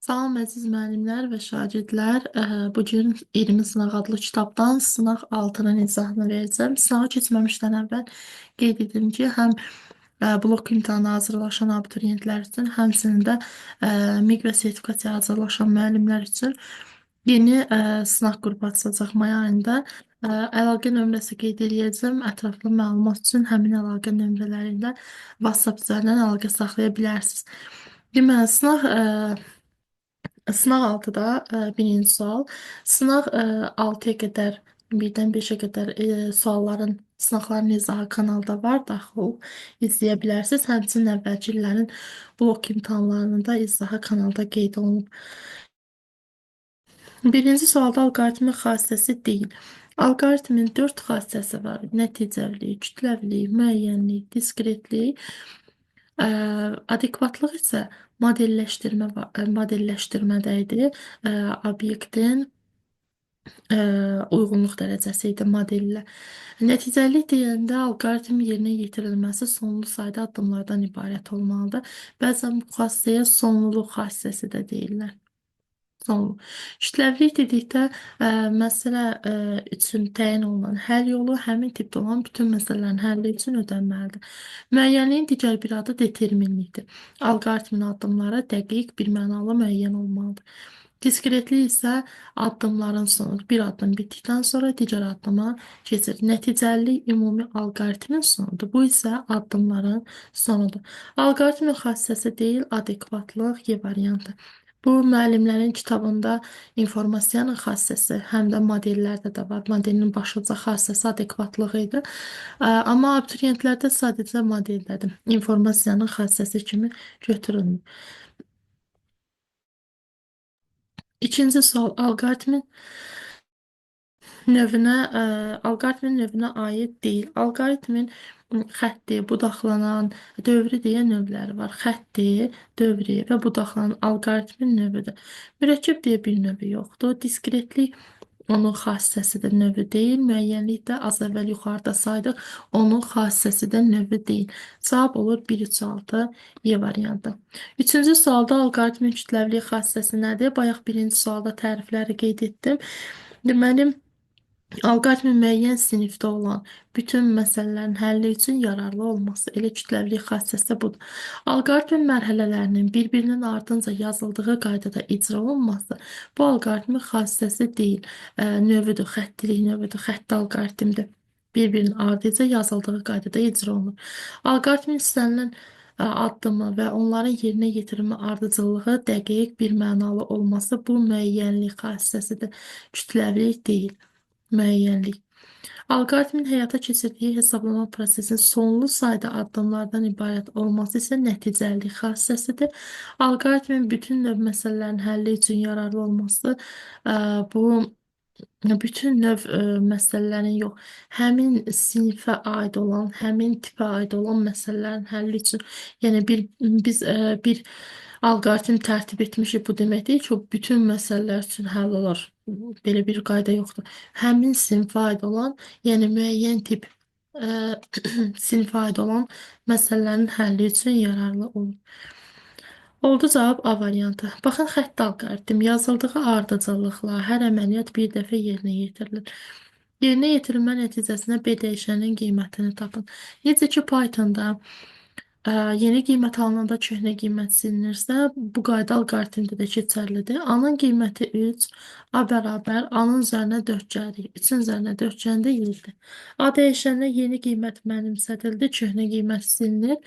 Salam əziz müəllimlər və şagirdlər. Bugün 20 sınaq adlı kitabdan sınaq 6-nın izahını verəcəm. Sınağa keçməmişdən əvvəl qeyd edim ki, həm blok imtahana hazırlaşan abituriyentlər üçün, həmçinin də MİQ və sertifikasiya hazırlaşan müəllimlər üçün yeni sınaq qrupu açılacaq may ayında. Əlaqə nömrəsi qeyd edəcəm. Ətraflı məlumat üçün həmin əlaqə nömrələri ilə WhatsApp üzərindən əlaqə saxlaya bilərsiniz. Deməli, sınaq 6-da birinci sual. Sınaq 6-ya qədər, 1-dən 5-ə qədər sualların, sınaqların izahı kanalda var. Daxil olub izləyə bilərsiniz. Həmçinin əvvəlki illərin blok imtahanlarının da izahı kanalda qeyd olunub. Birinci sualda alqoritmin xassəsi deyil. Alqoritmin 4 xassəsi var. Nəticəlilik, kütləvilik, müəyyənlik, diskretlik. Adekvatlıq isə modelləşdirmədə idi. Obyektin uyğunluq dərəcəsi idi modellə. Nəticəlilik deyəndə alqoritm yerinə yetirilməsi sonlu sayda addımlardan ibarət olmalıdır. Bəzən bu xassəyə sonluluq xassəsi də deyirlər. Sonlu. Kütləvilik dedikdə məsələ üçün təyin olunan həll yolu həmin tipdə olan bütün məsələlərin həlli üçün ödənməlidir. Müəyyənliyin digər bir adı determinlikdir. Alqoritmin addımları dəqiq, birmənalı müəyyən olmalıdır. Diskretlik isə addımların sonudur. Bir addım bitdikdən sonra digər addıma keçir. Nəticəlilik ümumi alqoritmin sonudur. Bu isə addımların sonudur. Alqoritmin xassəsi deyil, adekvatlıq Y variantı. Bu müəllimlərin kitabında informasiyanın xassəsi, həm də modellərdə də var. Modelin başlıca xassəsi adekvatlıq idi. Amma abituriyentlərdə sadəcə modeldədir. İnformasiyanın xassəsi kimi götürülmür. İkinci sual, alqoritmin növünə aid deyil. Alqoritmin xətti, budaqlanan, dövrü deyə növləri var. Xətti, dövrü və budaqlanan alqoritmin növüdür. Mürəkkəb deyə bir növü yoxdur. Diskretlik onun xassəsidir, növü deyil. Müəyyənlik də az əvvəl yuxarıda saydıq, onun xassəsidir, növü deyil. Cavab olur 1-3-6 Y variantı. Üçüncü sualda alqoritmin kütləvilik xassəsi nədir? Bayaq birinci sualda tərifləri qeyd etdim. Deməli, alqoritmin müəyyən sinifdə olan bütün məsələlərin həlli üçün yararlı olması, elə kütləvilik xassəsi də budur. Alqoritmin mərhələlərinin bir-birinin ardınca yazıldığı qaydada icra olunması bu alqoritmin xassəsi deyil, növüdür, xəttilik növüdür, xətti alqoritmdir. Bir-birinin ardıca yazıldığı qaydada icra olunur. Alqoritmin istənilən addımı və onların yerinə yetirilmə ardıcıllığı dəqiq, birmənalı olması bu müəyyənlik xassəsidir, kütləvilik deyil. Müəyyənlik. Alqoritmin həyata keçirdiyi hesablama prosesinin sonlu sayda addımlardan ibarət olması isə nəticəlilik xassəsidir. Alqoritmin bütün növ məsələlərin həlli üçün yararlı olması bu bütün növ məsələlərin yox, həmin sinifə aid olan, həmin tipə aid olan məsələlərin həlli üçün, yəni biz bir alqoritm tərtib etmişik, bu demək deyil ki, o bütün məsələlər üçün həll olar. Belə bir qayda yoxdur. Həmin sinifə aid olan, yəni müəyyən tip sinifə aid olan məsələlərin həlli üçün yararlı olur. Oldu cavab A variantı. Baxın, xətt alqoritm yazıldığı ardıcıllıqla hər əməliyyat bir dəfə yerinə yetirilir. Yerinə yetirilmə nəticəsində B dəyişəninin qiymətini tapın. Necə ki Pythonda yeni qiymət alınanda köhnə qiymət silinirsə, bu qayda alqoritmdə də keçərlidir. A-nın qiyməti 3, A bərabər, A-nın üzərinə 4 gəlirik. 3-ün üzərinə 4 gəndə 7. A dəyişəninə yeni qiymət mənimsədildi, köhnə qiymət silinir.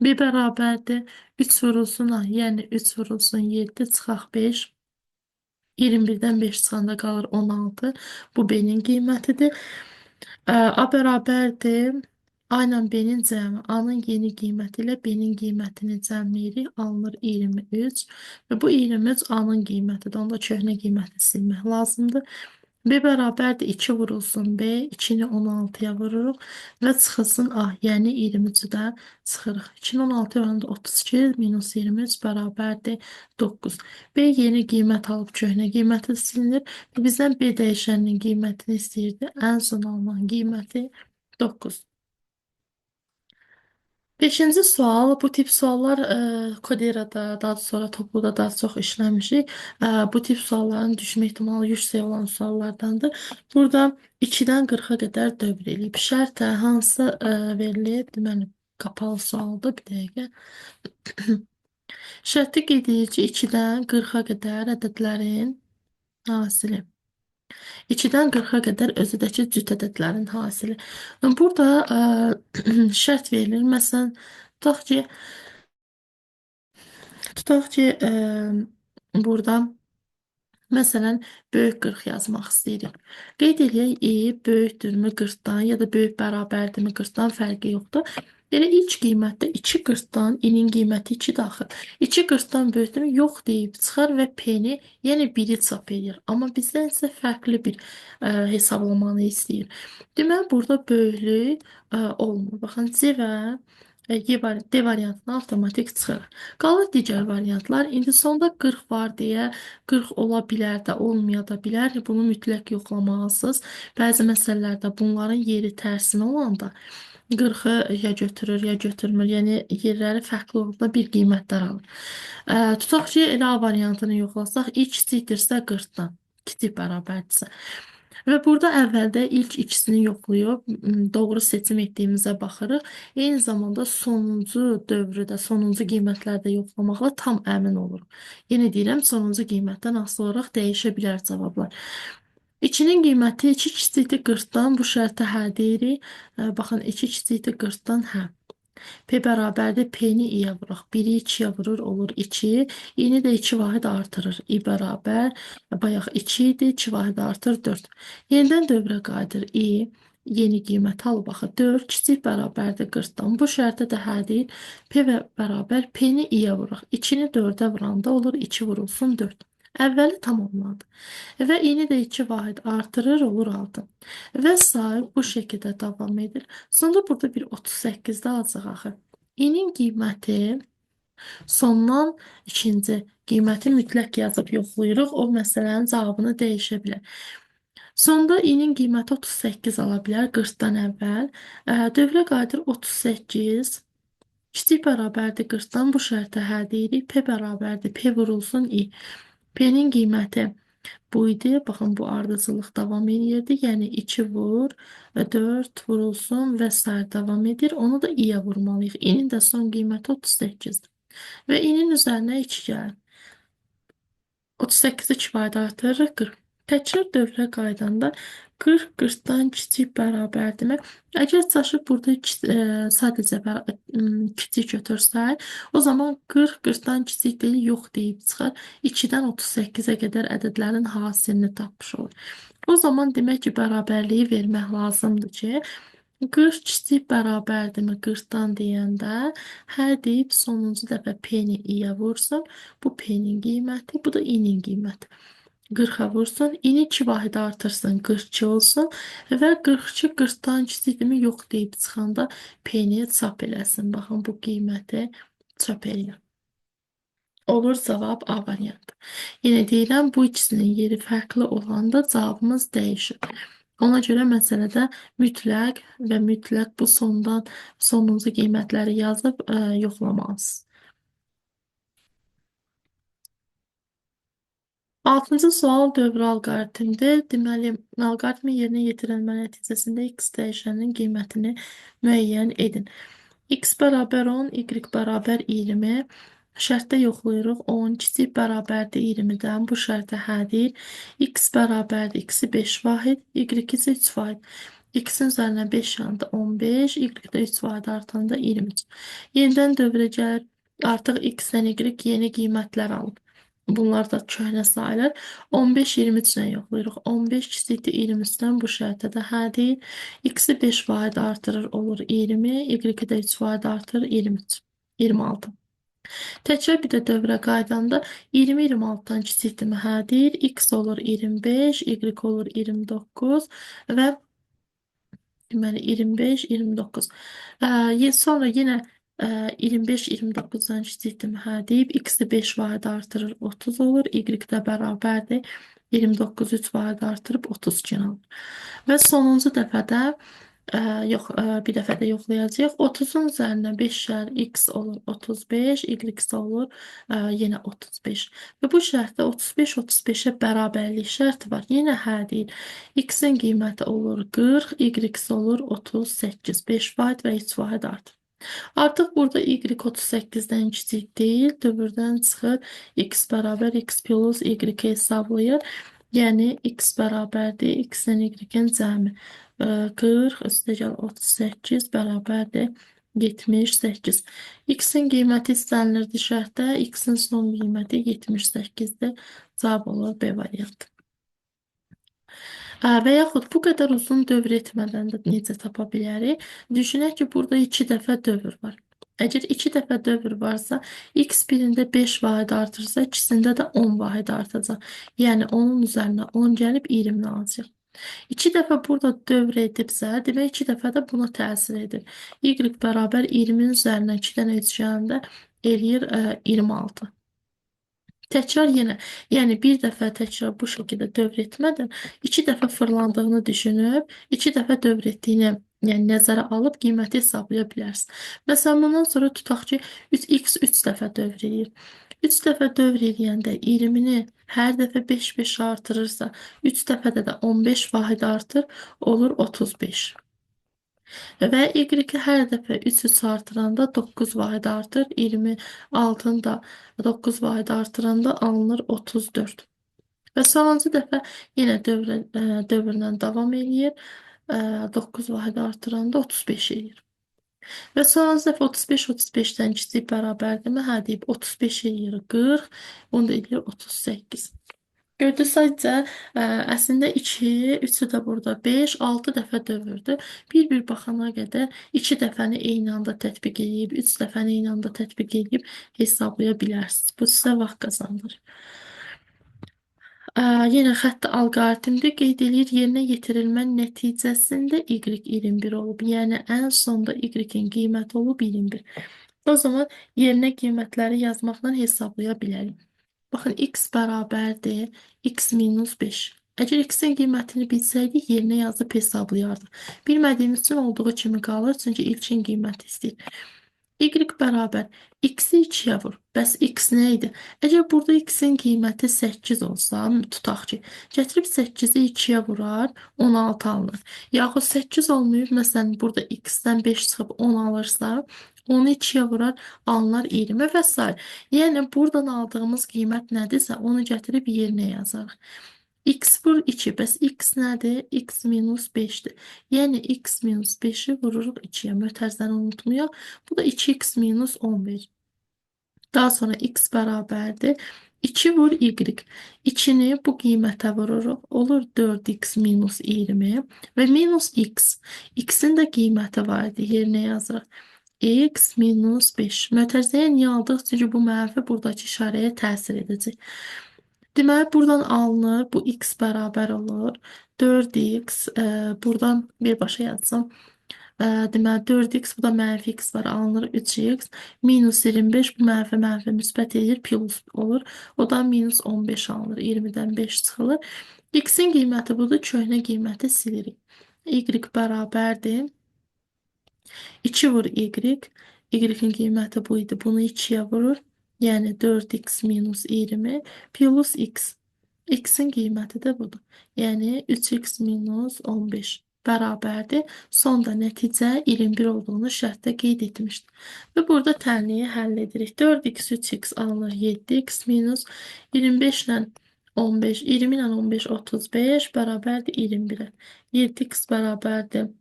Bir bərabərdir. 3 vurulsun A, yəni 3 vurulsun 7, çıxaq 5. 21-dən 5 çıxanda qalır 16. Bu B-nin qiymətidir. A bərabərdir. A ilə B-nin cəmi. A-nın yeni qiyməti ilə B-nin qiymətini cəmləyirik. Alınır 23. Və bu 23 A-nın qiymətidir. Onda köhnə qiyməti silmək lazımdır. B bərabərdir 2 vurulsun B, 2-ni 16-ya vururuq və çıxılsın A, yəni 23-dən çıxırıq. 2-ni 16-ya vuranda 32 minus 23 bərabərdir 9. B yeni qiymət alıb köhnə qiyməti silinir. Bizdən B dəyişəninin qiymətini istəyirdi. Ən son alınan qiyməti 9. Beşinci sual, bu tip suallar Koderada, daha sonra Topluda daha çox işləmişik. Bu tip sualların düşmə ihtimalı yüksək olan suallardandır. Burada 2-dən 40-a qədər dövr eləyib. Şərtə hansı verilib? Deməli, qapalı sualdır, bir dəqiqə. Şərti qeyd edici 2-dən 40-a qədər ədədlərin hasili. 2-dən 40-a qədər özüdəki cüt ədədlərin hasili. Burada şərt verilir. Məsələn, tutaq ki, tutaq ki, burada məsələn böyük 40 yazmaq istəyirik. Qeyd eləyək, böyükdürmü 40-dan ya da böyük bərabərdirmi 40-dan fərqi yoxdur. Elə ilk qiymətdə 2 40-dan i-nin qiyməti 2 daxil. 2 40-dan böyükdürmü? Yox deyib çıxar və p-ni yenə 1-i çap edir. Amma bizdən isə fərqli bir hesablamanı istəyir. Deməli, burada böyüklük olmur. Baxın, C və D variantına avtomatik çıxır. Qalır digər variantlar. İndi sonda 40 var deyə 40 ola bilər də, olmaya da bilər. Bunu mütləq yoxlamalısınız. Bəzi məsələlərdə bunların yeri tərsinə olanda 40-ı ya götürür, ya götürmür. Yəni yerləri fərqli olanda bir qiymətlər alır. Tutaq ki, elə A variantını yoxlasaq, i kiçikdirsə 40-dan, kiçik bərabərdirsə. Və burada əvvəldə ilk ikisini yoxlayıb doğru seçim etdiyimizə baxırıq. Eyni zamanda sonuncu dövrü də, sonuncu qiymətləri də yoxlamaqla tam əmin oluruq. Yenə deyirəm, sonuncu qiymətdən asılı olaraq dəyişə bilər cavablar. 2-nin qiyməti 2 kiçikdir 40-dan, bu şərtə hə deyirik. Baxın, 2 kiçikdir 40-dan hə. P bərabərdir. P-ni i-yə vuraq. 1-i 2-yə vurur, olur 2. I-ni də 2 vahid artırır. I bərabər, bayaq 2 idi, 2 vahid artır 4. Yenidən dövrə qayıdır. I yeni qiymət al baxı 4 kiçik bərabərdir 40-dan. Bu şərtə də hə deyil. P və bərabər P-ni i-yə vuraq. 2-ni 4-ə vuranda olur 2 vurulsun 4. Əvvəli tamamladı. Və i-ni də 2 vahid artırır, olur 6. Və sair bu şəkildə davam edir. Sonra burada bir 38-də alacaq axı. I-nin qiyməti sondan ikinci qiyməti mütləq yazıb yoxlayırıq. O məsələnin cavabını dəyişə bilər. Sonda i-nin qiyməti 38 ala bilər 40-dan əvvəl. Dövrə qayıdır 38. Kiçik bərabərdir 40-dan, bu şərtə hə deyirik. P bərabərdir. P vurulsun i. P-nin qiyməti bu idi. Baxın, bu ardıcıllıq davam edirdi. Yəni 2 vur, 4 vurulsun və sair davam edir. Onu da i-yə vurmalıyıq. I-nin də son qiyməti 38-dir. Və i-nin üzərinə 2 gəlir. 38-i 2 vahid artırırıq 40. Təkrar dövrə qaydanda 40 40-dan kiçik bərabərdirmi? Əgər çaşıb burada sadəcə kiçik götürsək, o zaman 40 40-dan kiçik deyil, yox deyib çıxar. 2-dən 38-ə qədər ədədlərin hasilini tapmış olur. O zaman demək ki, bərabərliyi vermək lazımdır ki, 40 kiçik bərabərdirmi 40-dan deyəndə hər deyib sonuncu dəfə p-ni i-yə vursun. Bu p-nin qiyməti, bu da i-nin qiyməti. 40-a vursun, i-ni 2 vahid artırsın, 42 olsun və 42 40-dan kiçikdirmi yox deyib çıxanda p-ni çap eləsin. Baxın, bu qiyməti çap eləyir. Olur cavab A variantı. Yenə deyirəm, bu ikisinin yeri fərqli olanda cavabımız dəyişir. Ona görə məsələdə mütləq və mütləq bu sondan sonuncu qiymətləri yazıb yoxlamalısınız. 6-cı sual dövr alqoritmdir. Deməli, alqoritmin yerinə yetirilmə nəticəsində x dəyişəninin qiymətini müəyyən edin. X bərabər 10, y bərabər 20. Şərtdə yoxlayırıq. 10 kiçik bərabərdir 20-dən. Bu şərtə hə deyir. X bərabərdir. X-i 5 vahid, y-i 3 vahid. X-in üzərinə 5 yanında 15, y-də 3 vahid artanda 23. Yenidən dövrə gəlir. Artıq x-dən y yeni qiymətlər alıb. Bunlar da köhnə sayılır. 15 23-dən yoxlayırıq. 15 kiçikdir 23-dən, bu şərtdə də hə deyil. X-i 5 vahid artırır, olur 20. Y-i də 3 vahid artırır, 23. 26. Təkrar bir də dövrə qaydanda 20 26-dan kiçikdirmi hə deyil. X olur 25, Y olur 29 və deməli 25 29. Sonra yenə 25 29-dan kiçikdirmi hə deyib x-i 5 vahid artırır 30 olur. Y də bərabərdir 29 3 vahid artırıb 32 alır. Və sonuncu dəfədə Yox, bir dəfədə yoxlayacağıq. 30-un üzərinə 5-lər x olur 35, y isə olur yenə 35. Və bu şərtdə 35 35-ə bərabərlik şərti var. Yenə hə deyil. X-in qiyməti olur 40, y isə olur 38. 5% və 3 vahid artır. Artıq burada y 38-dən kiçik deyil, dövrdən çıxır. X bərabər x plus y hesablayır. Yəni x bərabərdir x-dən y-in cəmi. 40 üstəgəl 38 bərabərdir 78. X-in qiyməti istənilirdi şərtdə. X-in son qiyməti 78-dir. Cavab olur B variantı. Və yaxud bu qədər uzun dövr etmədən də necə tapa bilərik? Düşünək ki, burada 2 dəfə dövr var. Əgər 2 dəfə dövr varsa, x birində 5 vahid artırsa, ikisində də 10 vahid artacaq. Yəni, onun üzərinə 10 gəlib 20-ni alacaq. 2 dəfə burada dövr edibsə, demək 2 dəfə də buna təsir edir. Y bərabər 20-nin üzərinə 2-dən ölçgəndə eləyir 26. Təkrar yenə, yəni bir dəfə təkrar bu şəkildə dövr etmədən 2 dəfə fırlandığını düşünüb, 2 dəfə dövr etdiyini yəni nəzərə alıb qiyməti hesablaya bilərsiniz. Məsələn, bundan sonra tutaq ki, x 3 dəfə dövr edir. 3 dəfə dövr edəndə 20-ni hər dəfə 5-5 artırırsa, 3 dəfədə də 15 vahid artır, olur 35. Və y hər dəfə 3 artıranda 9 vahid artır. 26-nı da 9 vahid artıranda alınır 34. Və sonuncu dəfə yenə dövrlə davam eləyir. 9 vahid artıranda 35 eləyir. Və sonuncu dəfə 35-35-dən kiçik bərabərdirmi? Hə deyib 35 eləyir 40, bunu da eləyir 38. Gördü sadəcə əslində 2, 3-ü də burada 5, 6 dəfə dövrdü. Bir-bir baxana qədər 2 dəfəni eyni anda tətbiq edib, 3 dəfəni eyni anda tətbiq edib hesablaya bilərsiniz. Bu sizə vaxt qazandır. Yenə xətti alqoritmdir. Qeyd edir, yerinə yetirilmə nəticəsində y 21 olub. Yəni, ən sonda y-in qiyməti olub 21. O zaman yerinə qiymətləri yazmaqla hesablaya bilərik. Baxın, x bərabərdir, x minus 5. Əgər x-in qiymətini bilsəydik, yerinə yazıb hesablayardıq. Bilmədiyimiz üçün olduğu kimi qalır, çünki ilkin qiyməti istəyir. Y bərabər x-i 2-yə vur. Bəs x nə idi? Əgər burada x-in qiyməti 8 olsa, tutaq ki, gətirib 8-i 2-yə vurar, 16 alınır. Yaxud 8 olmayıb, məsələn, burada x-dən 5 çıxıb 10 alırsa, onu 2-yə vurar, alınır 20 və s. Yəni, buradan aldığımız qiymət nədirsə, onu gətirib yerinə yazarıq. X vur 2, bəs x nədir? X minus 5-dir. Yəni, x minus 5-i vururuq 2-yə. Mötərizəni unutmayaq. Bu da 2x minus 11. Daha sonra x bərabərdir. 2 vur y. 2-ni bu qiymətə vururuq. Olur 4x minus 20 və minus x. X-in də qiyməti var idi. Yerinə yazırıq. X minus 5. Mötərizəyə niyə aldıq? Çünki bu mənfi buradakı işarəyə təsir edəcək. Deməli, buradan alınır. Bu x bərabər olur. 4x, buradan birbaşa yazsam. Deməli, 4x, bu da mənfi x var. Alınır 3x. Minus 25, bu mənfi müsbət edir. Plus olur. O da minus 15 alınır. 20-dən 5 çıxılır. X-in qiyməti budur. Köhnə qiyməti silirik. Y bərabərdir. 2 vur y. Y-in qiyməti bu idi. Bunu 2-yə vurur. Yəni 4x minus 20 plus x. X-in qiyməti də budur. Yəni 3x minus 15 bərabərdir. Sonda nəticə 21 olduğunu şərtdə qeyd etmişdir. Və burada tənliyi həll edirik. 4x, 3x alınır 7x minus 25 ilə 15, 20 ilə 15, 35 bərabərdir 21-ə. 7x bərabərdir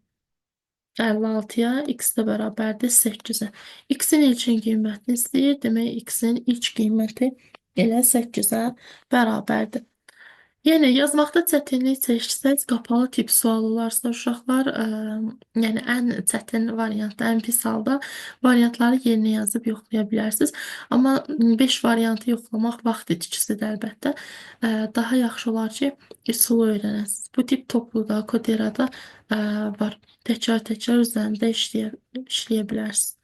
56-ya, x də bərabərdir 8-ə. X-in ilkin qiymətini istəyir. Demək, x-in ilk qiyməti elə 8-ə bərabərdir. Yəni, yazmaqda çətinlik çəksəz, qapalı tip sual olarsa, uşaqlar, yəni ən çətin variantda, ən pis halda variantları yerinə yazıb yoxlaya bilərsiniz. Amma 5 variantı yoxlamaq vaxt itkisidir əlbəttə. Daha yaxşı olar ki, üsulu öyrənəsiniz. Bu tip topluda, koderada var. Təkrar-təkrar üzərində işləyə bilərsiniz.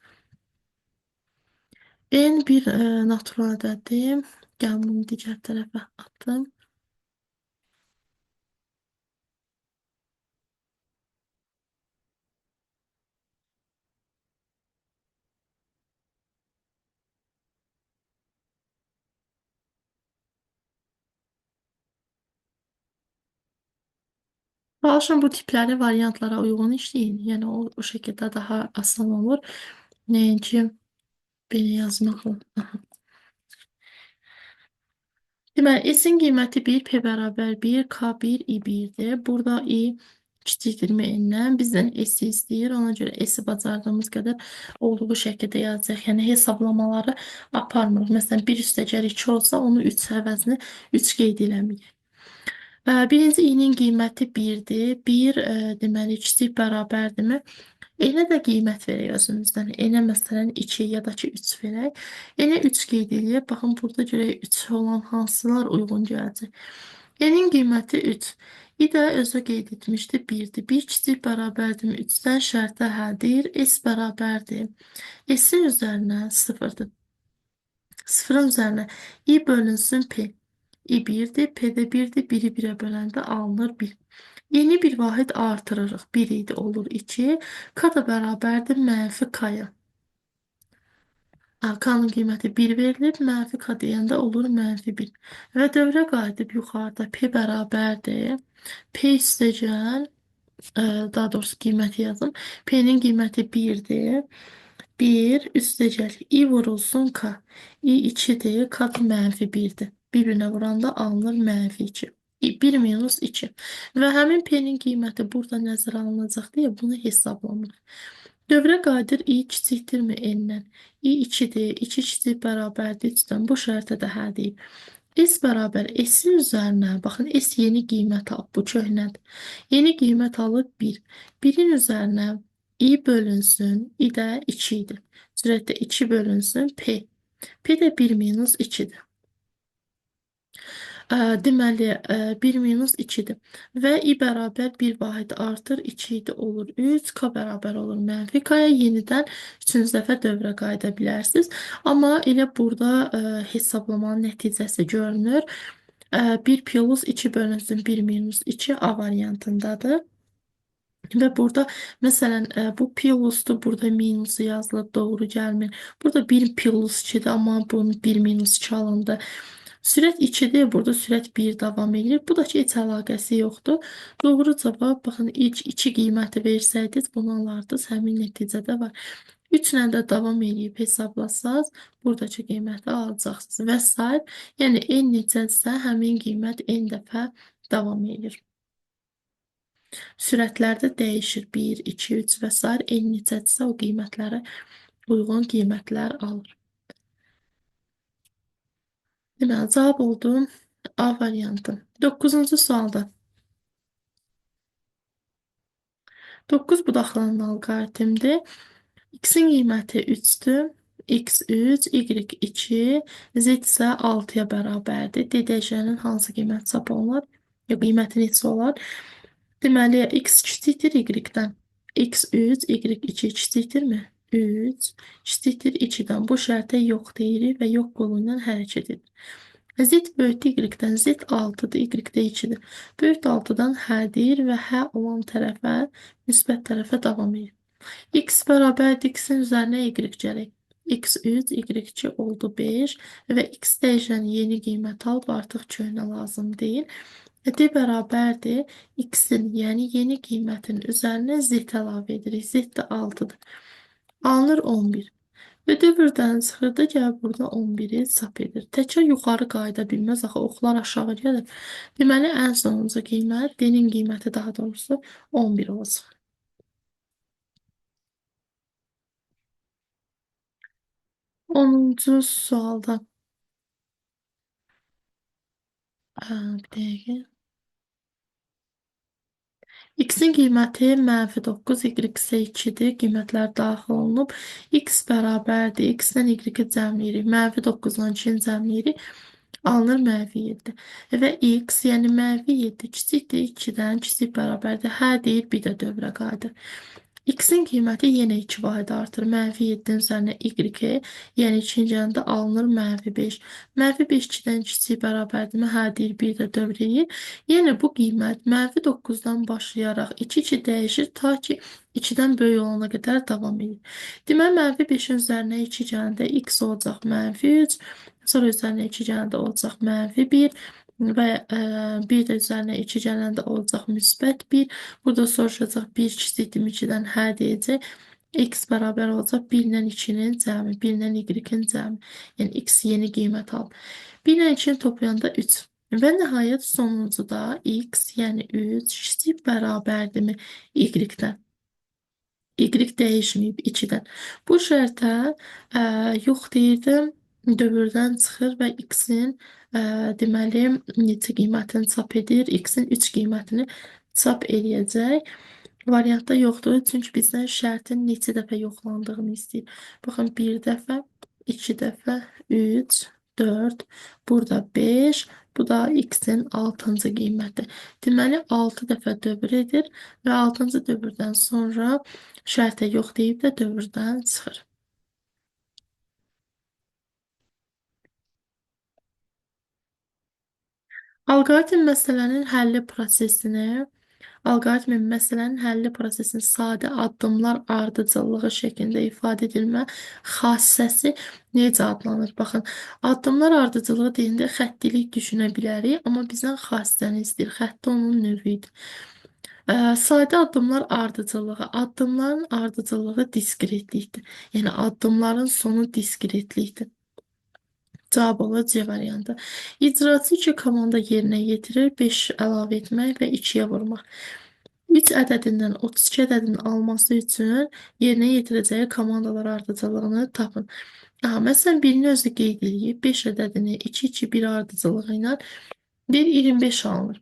N bir natural ədəddir. Gəlin bunu digər tərəfə atım. Çalışın bu tipləri variantlara uyğun işləyin. Yəni o şəkildə daha asan olur. Nəinki belə yazmaqla. Deməli, S-in qiyməti 1, P bərabər 1, K1, I1-dir. Burada I kiçikdir N-dən. Bizdən S istəyir. Ona görə S-i bacardığımız qədər olduğu şəkildə yazacaq. Yəni hesablamaları aparmırıq. Məsələn, 1 üstəgəl 2 olsa, onu 3 əvəzini 3 qeyd eləmirik. Birinci i-nin qiyməti 1-dir. 1 deməli kiçik bərabərdirmi? N-ə də qiymət verək özümüzdən. N-ə məsələn 2 ya da ki 3 verək. N-ə 3 qeyd edək. Baxın burada görək 3 olan hansılar uyğun gələcək. N-in qiyməti 3. İ də özü qeyd etmişdi 1-dir. 1 kiçik bərabərdirmi? 3-dən şərtə həldir. S bərabərdir. S-in üzərinə 0-dır. 0-ın üzərinə i bölünsün p. i 1-dir, p də 1-dir. 1-i 1-ə böləndə alınır 1. Yeni bir vahid artırırıq. 1 idi, olur 2. K da bərabərdir mənfi k-ya. K-nın qiyməti 1 verilib, mənfi k deyəndə olur mənfi 1. Və dövrə qayıdıb yuxarıda p bərabərdir. P üstəgəl, daha doğrusu qiyməti yazım. P-nin qiyməti 1-dir. 1 üstəgəl i vurulsun k. i 2-dir, k da mənfi 1-dir. Bir-birinə vuranda alınır mənfi 2. 1 minus 2. Və həmin p-nin qiyməti burada nəzərə alınacaq deyə bunu hesablamırıq. Dövrə qayıdır i kiçikdirmi n-dən? i 2-dir, 2 kiçik bərabərdir 3-dən. Bu şərtə də hə deyib. S bərabər S-in üzərinə, baxın S yeni qiymət alıb, bu köhnədir. Yeni qiymət alıb 1. 1-in üzərinə i bölünsün, i də 2 idi. Sürətdə 2 bölünsün p. P də 1 minus 2-dir. Deməli, 1 minus 2-dir. Və i bərabər 1 vahid artır 2 idi, olur 3. K bərabər olur mənfi k-ya. Yenidən 3-cü dəfə dövrə qayıda bilərsiniz. Amma elə burada hesablamanın nəticəsi görünür. 1 plus 2 bölünsün 1 minus 2 A variantındadır. Və burada məsələn bu plusdur, burada minusu yazılıb, doğru gəlmir. Burada 1 plus 2-dir, amma bunun 1 minus 2 alındı. Sürət 2-dir, burada sürət 1 davam edir. Bu da ki, heç əlaqəsi yoxdur. Doğru cavab, baxın, ilk 2 qiyməti versəydiniz, bunu alardınız, həmin nəticədə var. 3 ilə də davam edib hesablasaz, buradakı qiyməti alacaqsınız və s. Yəni, n necədirsə, həmin qiymət n dəfə davam edir. Sürətlər də dəyişir. 1, 2, 3 və s. n necədirsə, o qiymətlərə uyğun qiymətlər alır. Deməli, cavab oldu A variantı. 9-cu sualda. 9 budaqlanan alqoritmdir. X-in qiyməti 3-dür. X3, Y2, Z isə 6-ya bərabərdir. DDŞ-nin hansı qiymət çap olunur? Qiyməti neçə olar? Deməli, X kiçikdir Y-dən. X3, Y2 kiçikdirmi? 3 kiçikdir 2-dən. Bu şərtə yox deyirik və yox qolu ilə hərəkət edir. Z böyükdür Y-dən. Z 6-dır, Y də 2-dir. Böyük 6-dan hə deyir və hə olan tərəfə, müsbət tərəfə davam edir. X bərabərdir, X-in üzərinə Y gələk. X3, Y2 oldu 5 və X dəyişəni yeni qiymət alıb, artıq köhnə lazım deyil. D bərabərdir, X-in, yəni yeni qiymətin üzərinə Z əlavə edirik. Z də 6-dır. Alınır 11. Və dövrdən çıxırdı, gəl burada 11-i çap edir. Təkrar yuxarı qayıda bilməz, axı oxlar aşağı gəlir. Deməli, ən sonuncu qiymət, D-nin qiyməti daha doğrusu 11 olacaq. 10-cu sualda. Bir dəqiqə. X-in qiyməti -9, Y isə 2-dir. Qiymətlər daxil olunub. X bərabərdir. X-dən Y-i cəmləyirik. -9-dan 2-ni cəmləyirik. Alınır -7. Və X, yəni -7 kiçikdir 2-dən, kiçik bərabərdir. Hə deyir, bir də dövrə qayıdır. X-in qiyməti yenə 2 vahid artır. -7-nin üzərinə Y, yəni ikinci əldə alınır -5. -5 2-dən kiçik bərabərdirmi? Hə deyir, bir də dövr edir. Yəni bu qiymət -9-dan başlayaraq 2 dəyişir, ta ki 2-dən böyük olana qədər davam edir. Deməli, -5-in üzərinə 2 gələndə X olacaq -3, sonra üzərinə 2 gələndə olacaq -1, ve bir de üzerine 2 gələndə olacaq müsbət 1. Burada soruşacaq 1 kiçikdir 2-dən hə deyəcək. X bərabər olacaq 1 ilə 2-nin cəmi, 1 ilə y-in cəmi. Yəni x yeni qiymət alıb. 1 ilə 2-ni toplayanda 3. Və nəhayət sonuncuda x, yəni 3 kiçik bərabərdirmi y-dən? Y dəyişməyib 2-dən. Bu şərtə yox deyirdim, dövrdən çıxır və x-in deməli neçə qiymətini çap edir? X-in 3 qiymətini çap eləyəcək. Variantda yoxdur, çünki bizdən şərtin neçə dəfə yoxlandığını istəyir. Baxın, 1 dəfə, 2 dəfə, 3, 4, burada 5, bu da x-in 6-cı qiyməti. Deməli, 6 dəfə dövr edir və 6-cı dövrdən sonra şərtə yox deyib də dövrdən çıxır. Alqoritmin məsələnin həlli prosesini sadə addımlar ardıcıllığı şəklində ifadə edilmə xassəsi necə adlanır? Baxın, addımlar ardıcılığı deyəndə xəttilik düşünə bilərik, amma bizdən xassəni istəyir. Xətti onun növüdür. Sadə addımlar ardıcılığı. Addımların ardıcılığı diskretlikdir. Yəni addımların sonu diskretlikdir. Cavab olur C variantı. İcraçı 2 komanda yerinə yetirir. 5 əlavə etmək və 2-yə vurmaq. 3 ədədindən 32 ədədinin alması üçün yerinə yetirəcəyi komandalar ardıcıllığını tapın. Məsələn, birini özü qeyd edib 5 ədədini 2-2-1 ardıcılığı ilə 1,25 alınır.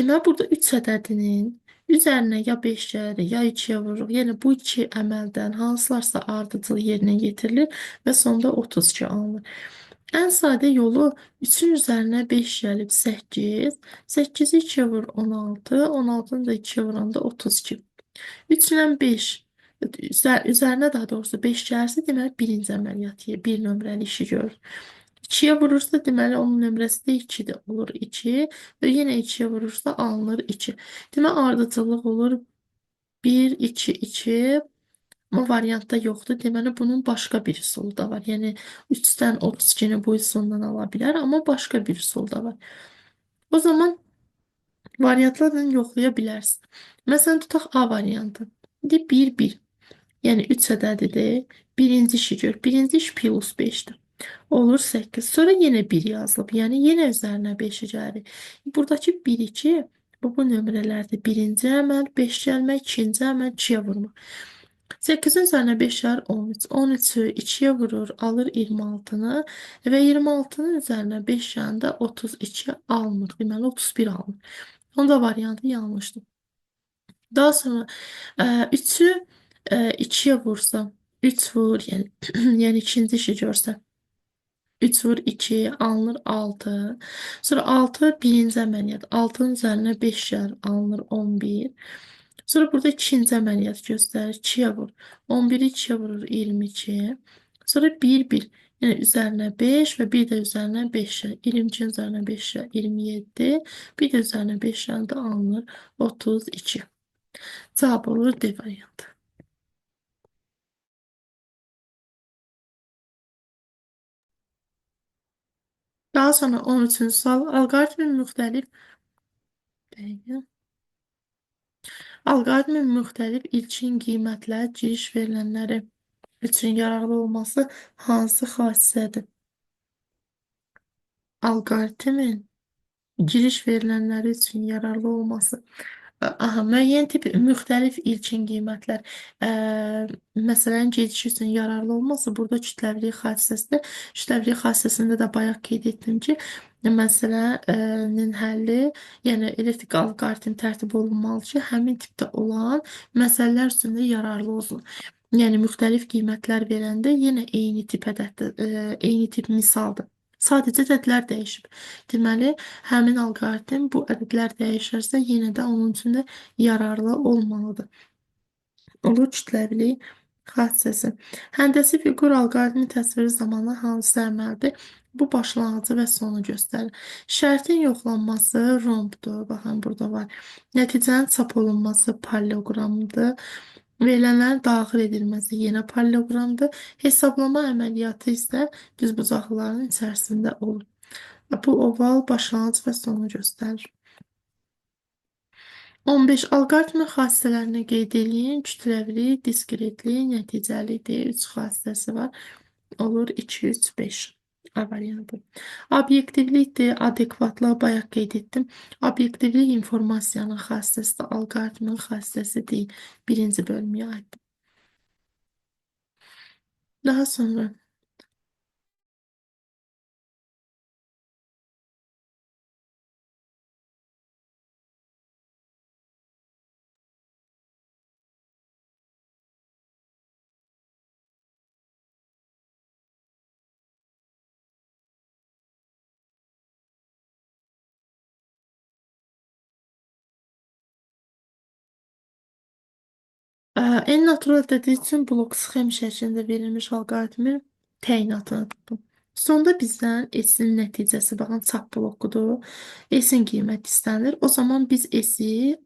Deməli, burada 3 ədədinin üzərinə ya 5 gəlirik, ya 2-yə vururuq. Yəni, bu iki əməldən hansılarsa ardıcıl yerinə yetirilir və sonda 32 alınır. Ən sadə yolu 3-ün üzərinə 5 gəlib 8, 8-i 2-yə vur 16, 16-nı da 2-yə vuranda 32. 3 ilə 5, üzərinə daha doğrusu 5 gəlirsə, deməli, birinci əməliyyatı, bir nömrəli işi görür. 2'ye vurursa deməli onun nömrəsi də 2-dir. Olur 2 və yenə 2'ye vurursa alınır 2. Deməli ardıcıllıq olur 1, 2, 2. Amma variantda yoxdur. Deməli bunun başqa bir üsulu da var. Yəni 3-dən 32-ni bu üsuldan ala bilər, amma başqa bir üsul da var. O zaman variantlarla yoxlaya bilərsən. Məsələn, tutaq A variantı. 1, 1. Yəni 3 ədədidir. Birinci işi gör. Birinci iş plus 5'dir. Olur 8. Sonra yine 1 yazılıb. Yəni yenə üzərinə 5-i gəlirik. Buradakı 1, 2 bu nömrələrdə birinci əməl, 5 gəlmək, ikinci əməl, 2-yə vurmaq. 8-in üzərinə 5 gəlir 13. 13'ü 2-yə vurur, alır 26-nı və 26-nın üzərinə 5 gələndə 32 alınır. Deməli 31 alınır. Onda variantı yanlışdır. Daha sonra 3'ü 2'ye vursa 3 vur, yəni, yəni ikinci işi görsə 3 vur 2 alınır 6. Sonra 6 birinci əməliyyat. 6'nın üzərinə 5 gəlir alınır 11. Sonra burada ikinci əməliyyat göstərir. 2'yə vur. 11'i 2'yə vurur 22. Sonra 1 1. Yəni üzərinə 5 və bir də üzərinə 5 gəlir. 22'nin üzərinə 5 gəlir 27. Bir də üzərinə 5 gəlir də alınır 32. Cavab olur D variantı. Daha sonra 13-cü sual. Alqoritmin müxtəlif ilkin qiymətlər giriş verilənləri üçün yararlı olması hansı xassədir? Alqoritmin giriş verilənləri üçün yararlı olması. Müəyyən tip müxtəlif ilkin qiymətlər. Məsələn, gediş üçün yararlı olması burada kütləvilik xassəsidir. Kütləvilik xassəsində də bayaq qeyd etdim ki, məsələnin həlli, yəni elektrik alqoritm tərtib olunmalı ki, həmin tipdə olan məsələlər üçün də yararlı olsun. Yəni müxtəlif qiymətlər verəndə yenə eyni tip ədəddir, eyni tip misaldır. Sadəcə ədədlər dəyişib. Deməli, həmin alqoritm bu ədədlər dəyişərsə, yenə də onun üçün də yararlı olmalıdır. Olur kütləvilik xassəsi. Həndəsi fiqur alqoritmi təsviri zamanı hansı əməldir? Bu başlanğıcı və sonu göstərir. Şərtin yoxlanması rombdur. Baxın, burada var. Nəticənin çap olunması paralleloqramdır. Verilənlərin daxil edilməsi yenə paralleloqramdır. Hesablama əməliyyatı isə düzbucaqlıların içərisində olur. Bu oval başlanğıc və sonu göstərir. 15 alqoritmin xassələrini qeyd eləyin. Kütləvi, diskretli, nəticəlidir. 3 xassəsi var. Olur 2, 3, 5. A variantı. Obyektivlikdir, adekvatlıq bayaq qeyd etdim. Obyektivlik informasiyanın xassəsidir, alqoritmin xassəsi deyil. Birinci bölməyə aiddir. Daha sonra en natural dediyi üçün blok sxem şəklində verilmiş alqoritmin təyinatını tapın. Sonda bizdən S-in nəticəsi, baxın, çap blokudur. S-in qiyməti istənilir. O zaman biz S-i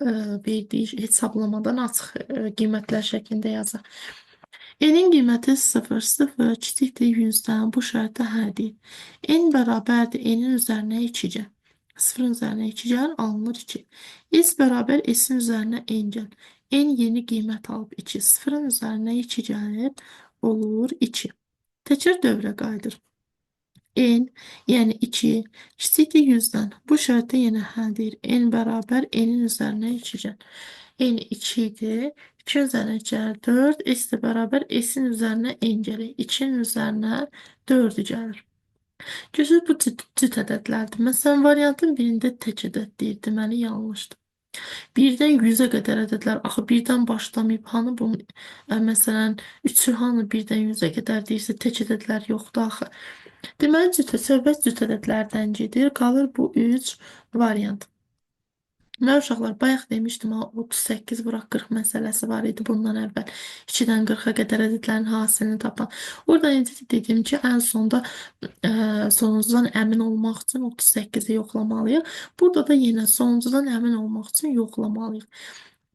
verdiyi hesablamadan açıq qiymətlər şəklində yazaq. N-in qiyməti 0, 0 kiçikdir 100-dən. Bu şərtdə hərdir. N bərabərdir N-in üzərinə 2 gəl. 0-ın üzərinə 2 gəl, alınır 2. S bərabər S-in üzərinə N gəl. N yeni qiymət alıb 2. 0-ın üzərinə 2 gəlib, olur 2. Təkrar dövrə qayıdır. N, yəni 2, kiçikdir 100-dən. Bu şərtdə yenə hərdir. N bərabər N-in üzərinə 2 gəl. N 2 idi. 2 üzərinə 2 gəlir 4. S də bərabər S-in üzərinə N gəlir. 2-nin üzərinə 4 gəlir. Gözəl, bu cüt ədədlərdir. Məsələn, variantın birində tək ədəd deyir. Deməli, yanlışdır. Birdən 100-ə qədər ədədlər, axı birdən başlamayıb, hanı bunun, məsələn, 3-ü hanı birdən 100-ə qədər deyirsə, tək ədədlər yoxdur axı. Deməli, söhbət cüt ədədlərdən gedir, qalır bu 3 variant. Mən uşaqlar, bayaq demişdim, 38 vuraq 40 məsələsi var idi bundan əvvəl. 2-dən 40-a qədər ədədlərin hasilini tapan. Orada necə dedim ki, ən sonda sonuncudan əmin olmaq üçün 38-i yoxlamalıyıq. Burada da yenə sonuncudan əmin olmaq üçün yoxlamalıyıq.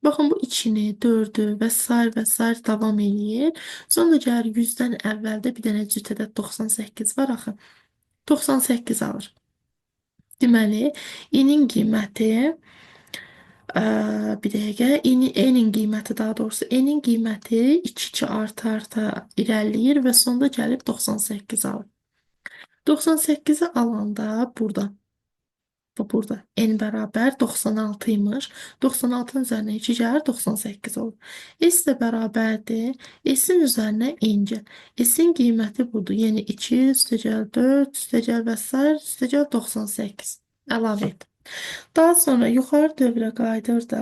Baxın, bu 2-ni, 4-ü və s. davam eləyir. Sonra gəlir 100-dən əvvəldə bir dənə cüt ədəd 98 var axı. 98 alır. Deməli, i-nin qiyməti bir dəqiqə. N-in qiyməti, daha doğrusu N-in qiyməti 2-2 arta irəliləyir və sonda gəlib 98 alır. 98-i alanda burada N bərabər 96 imiş. 96-nın üzərinə 2 gəlir, 98 olur. S də bərabərdir. S-in üzərinə N gəl. S-in qiyməti budur. Yəni 2, üstəgəl 4, üstəgəl və s. üstəgəl 98. Əlavə et. Daha sonra yuxarı dövrə qayıdır da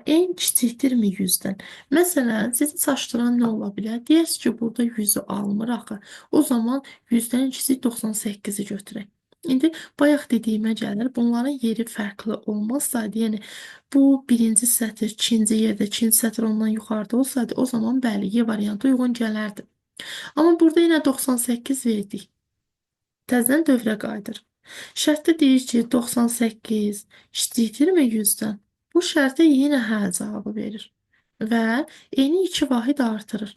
n kiçikdirmi 100-dən? Məsələn, sizi çaşdıran nə ola bilər? Deyərsiniz ki, burada 100-ü almır axı. O zaman 100-dən kiçik 98-i götürək. İndi bayaq dediyimə gəlir. Bunların yeri fərqli olmasaydı, yəni bu birinci sətir, ikinci yerdə, ikinci sətir ondan yuxarıda olsaydı, o zaman bəli, Y variantı uyğun gələrdi. Amma burada yenə 98 verdik. Təzədən dövrə qayıdır. Şərtdə deyir ki, 98 kiçikdirmi 100-dən? Bu şərtə yenə hə cavabı verir. Və n-i 2 vahid artırır.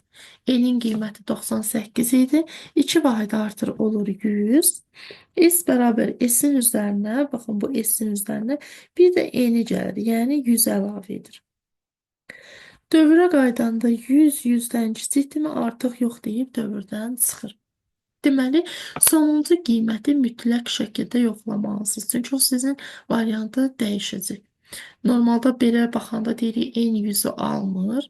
N-in qiyməti 98 idi. 2 vahid artır olur 100. S bərabər S-in üzərinə, baxın bu S-in üzərinə bir də n-i gəlir. Yəni 100 əlavə edir. Dövrə qaydanda 100 100-dən kiçikdirmi, artıq yox deyib dövrdən çıxır. Deməli, sonuncu qiyməti mütləq şəkildə yoxlamalısınız. Çünki o sizin variantı dəyişəcək. Normalda belə baxanda deyirik, n 100-ü almır.